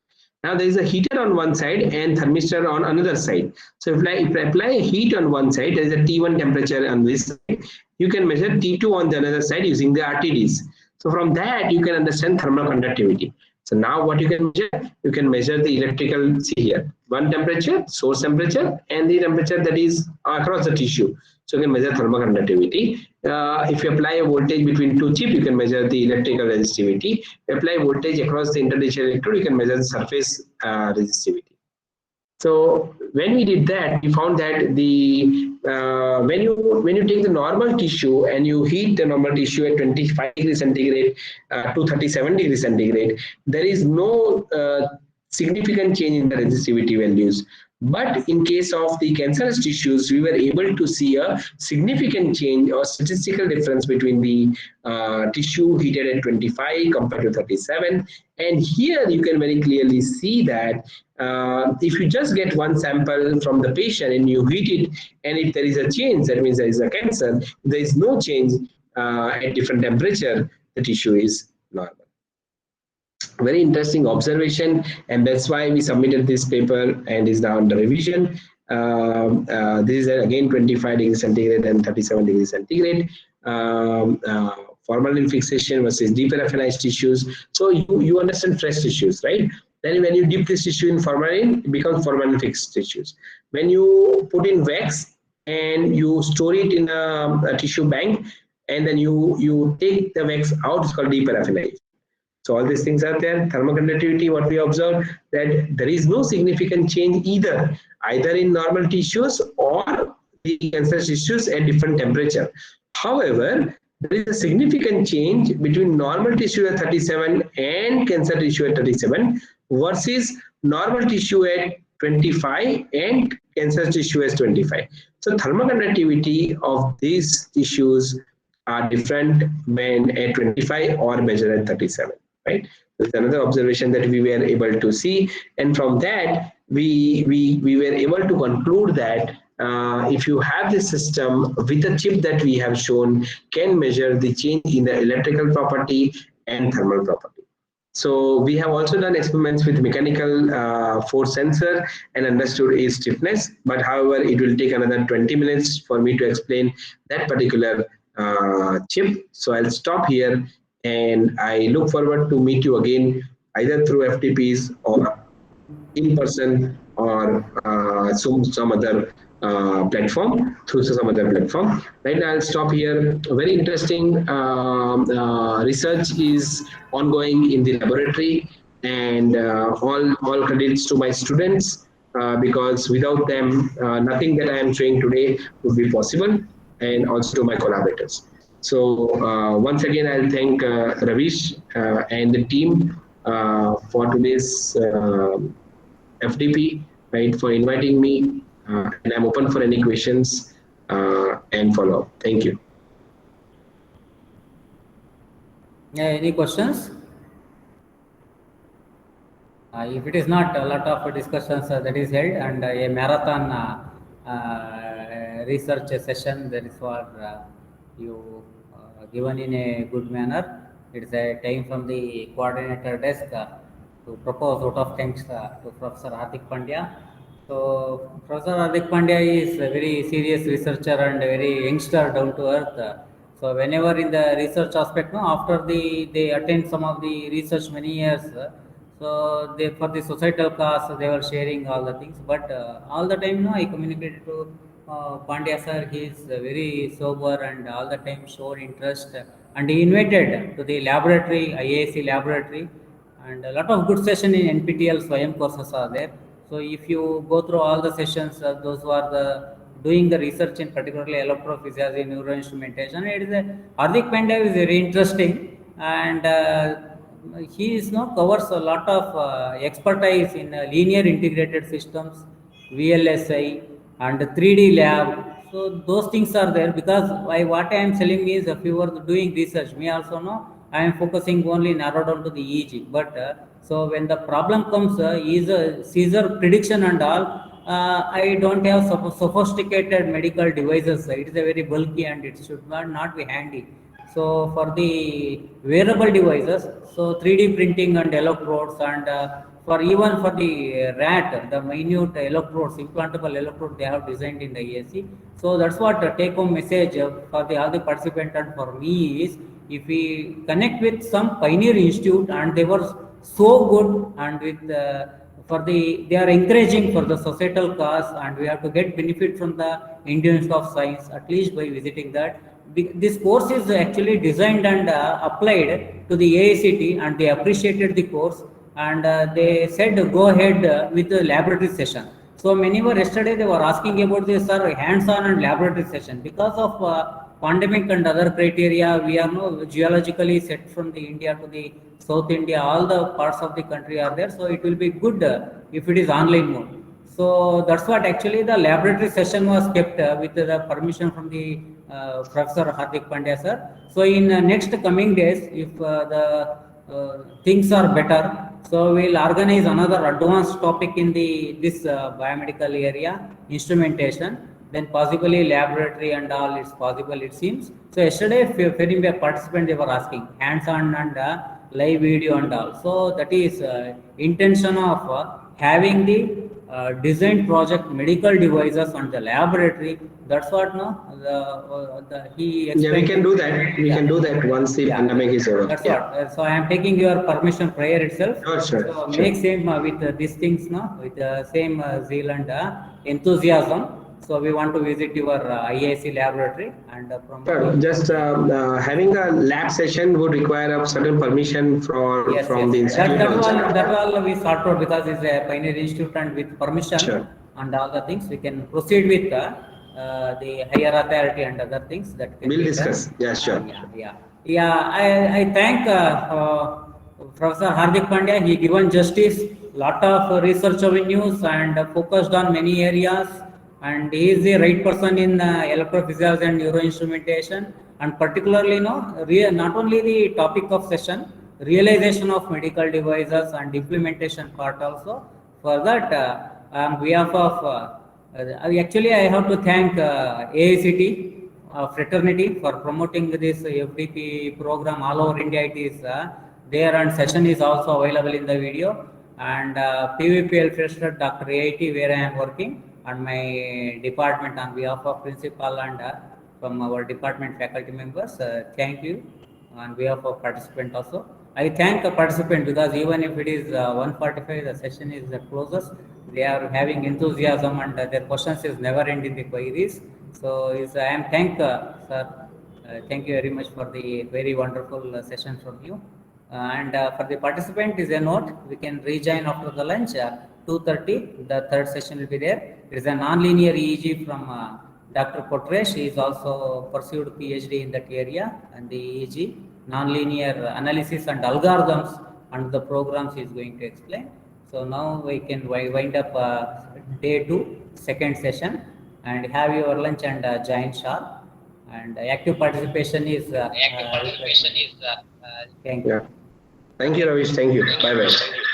Now there is a heater on one side and thermistor on another side. So if I apply heat on one side, there is a T1 temperature on this side. You can measure T2 on the another side using the RTDs. So from that you can understand thermal conductivity. So now what you can measure? You can measure the electrical, see here, one temperature, source temperature, and the temperature that is across the tissue. So you can measure thermal conductivity. If you apply a voltage between two chips, you can measure the electrical resistivity. If you apply voltage across the interdigital electrode, you can measure the surface resistivity. So when we did that, we found that the when you take the normal tissue and you heat the normal tissue at 25 degrees centigrade to 37 degrees centigrade, there is no significant change in the resistivity values. But in case of the cancerous tissues, we were able to see a significant change or statistical difference between the tissue heated at 25 compared to 37. And here you can very clearly see that if you just get one sample from the patient and you heat it, and if there is a change, that means there is a cancer. If there is no change at different temperature, the tissue is normal. Very interesting observation, and that's why we submitted this paper and is now under revision. This is again 25 degrees centigrade and 37 degrees centigrade. Formalin fixation versus deparaffinized tissues. So you understand fresh tissues, right? Then when you dip this tissue in formalin, it becomes formalin fixed tissues. When you put in wax and you store it in a tissue bank, and then you take the wax out, it's called deparaffinized. So all these things are there. Thermal conductivity, what we observe, that there is no significant change either in normal tissues or the cancerous tissues at different temperature. However, there is a significant change between normal tissue at 37 and cancer tissue at 37 versus normal tissue at 25 and cancer tissue at 25. So thermal conductivity of these tissues are different when at 25 or measured at 37. Right? That's another observation that we were able to see, and from that we were able to conclude that if you have this system with a chip that we have shown can measure the change in the electrical property and thermal property. So we have also done experiments with mechanical force sensor and understood its stiffness, but however it will take another 20 minutes for me to explain that particular chip. So I'll stop here, and I look forward to meet you again either through FTPs or in person or some other platform, through some other platform. Right now I'll stop here. Very interesting research is ongoing in the laboratory, and all credits to my students because without them nothing that I am showing today would be possible, and also to my collaborators. So once again, I'll thank Ravish and the team for today's FDP, right, for inviting me, and I'm open for any questions and follow-up. Thank you. Yeah, any questions? If it is not, a lot of discussions that is held, and a marathon research session that is for you given in a good manner. It is a time from the coordinator desk to propose vote of thanks to Professor Hardik Pandya. So Professor Hardik Pandya is a very serious researcher and a very youngster, down to earth. So whenever in the research aspect, no, after they attend some of the research many years, so they for the societal cause they were sharing all the things. But all the time, no, I communicated to Pandya sir. He is very sober and all the time showed interest. And he invited to the laboratory, IAC laboratory, and a lot of good session in NPTEL Swayam courses are there. So if you go through all the sessions, those who are doing the research in particularly electrophysiology, neuroinstrumentation, it is Hardik Pandya is very interesting, and he is covers a lot of expertise in linear integrated systems, VLSI, and 3D lab. So those things are there because what I am telling is if you are doing research, me also know I am focusing only narrow down to the EEG. But so when the problem comes is a seizure prediction and all, I don't have sophisticated medical devices. It is a very bulky and it should not be handy. So for the wearable devices, so 3D printing and electrodes, and for even for the rat, the minute electrodes, implantable electrode they have designed in the ESC. So that's what take home message for all the participants and for me is, if we connect with some pioneer institute and they were so good and with they are encouraging for the societal cause, and we have to get benefit from the Indian Institute of Science at least by visiting that. This course is actually designed and applied to the AICT, and they appreciated the course, and they said go ahead with the laboratory session. So many were yesterday they were asking about this hands-on and laboratory session. Because of pandemic and other criteria, we are now geologically set from the India to the South India, all the parts of the country are there. So it will be good if it is online mode. So that's what actually the laboratory session was kept with the permission from the Professor Hardik Pandya sir. So in next coming days, if the things are better, so we'll organize another advanced topic in this biomedical area, instrumentation, then possibly laboratory and all is possible, it seems. So yesterday, very many participants they were asking hands-on and live video and all. So that is intention of having the design project medical devices and the laboratory. That's what he explained. Yeah, we can do that. We can do that once the pandemic is over. That's what. So I am taking your permission prior itself. Sure. So make same with these things with the same zeal and enthusiasm. So we want to visit your IIC laboratory and from just having a lab session would require a certain permission from the institute. That all we sort out, because it's a pioneer institute and with permission and all the things we can proceed with the higher authority and other things that can we'll discuss. Yeah, sure. I thank Professor Hardik Pandya. He given justice, lot of research avenues and focused on many areas. And he is the right person in electrophysiology and neuroinstrumentation, and particularly not only the topic of session, realization of medical devices and implementation part also. For that, on behalf of actually I have to thank AICT fraternity for promoting this FDP program all over India. It is there, and session is also available in the video. And PVPL Fresher Dr. AIT, where I am working, and my department on behalf of principal and from our department faculty members, thank you on behalf of participant also. I thank the participant, because even if it is 1:45, the session is the closest. They are having enthusiasm and their questions is never ending the queries. So I am sir. Thank you very much for the very wonderful session from you. And for the participant is a note, we can rejoin after the lunch. 2:30, the third session will be there. It is a non-linear EEG from Dr. Kotresh. He is also pursued PhD in that area, and the EEG, non-linear analysis and algorithms and the programs he is going to explain. So now we can wind up day 2, second session, and have your lunch and join sharp. And active participation is thank you. Thank you, Ravish. Thank you. Bye bye.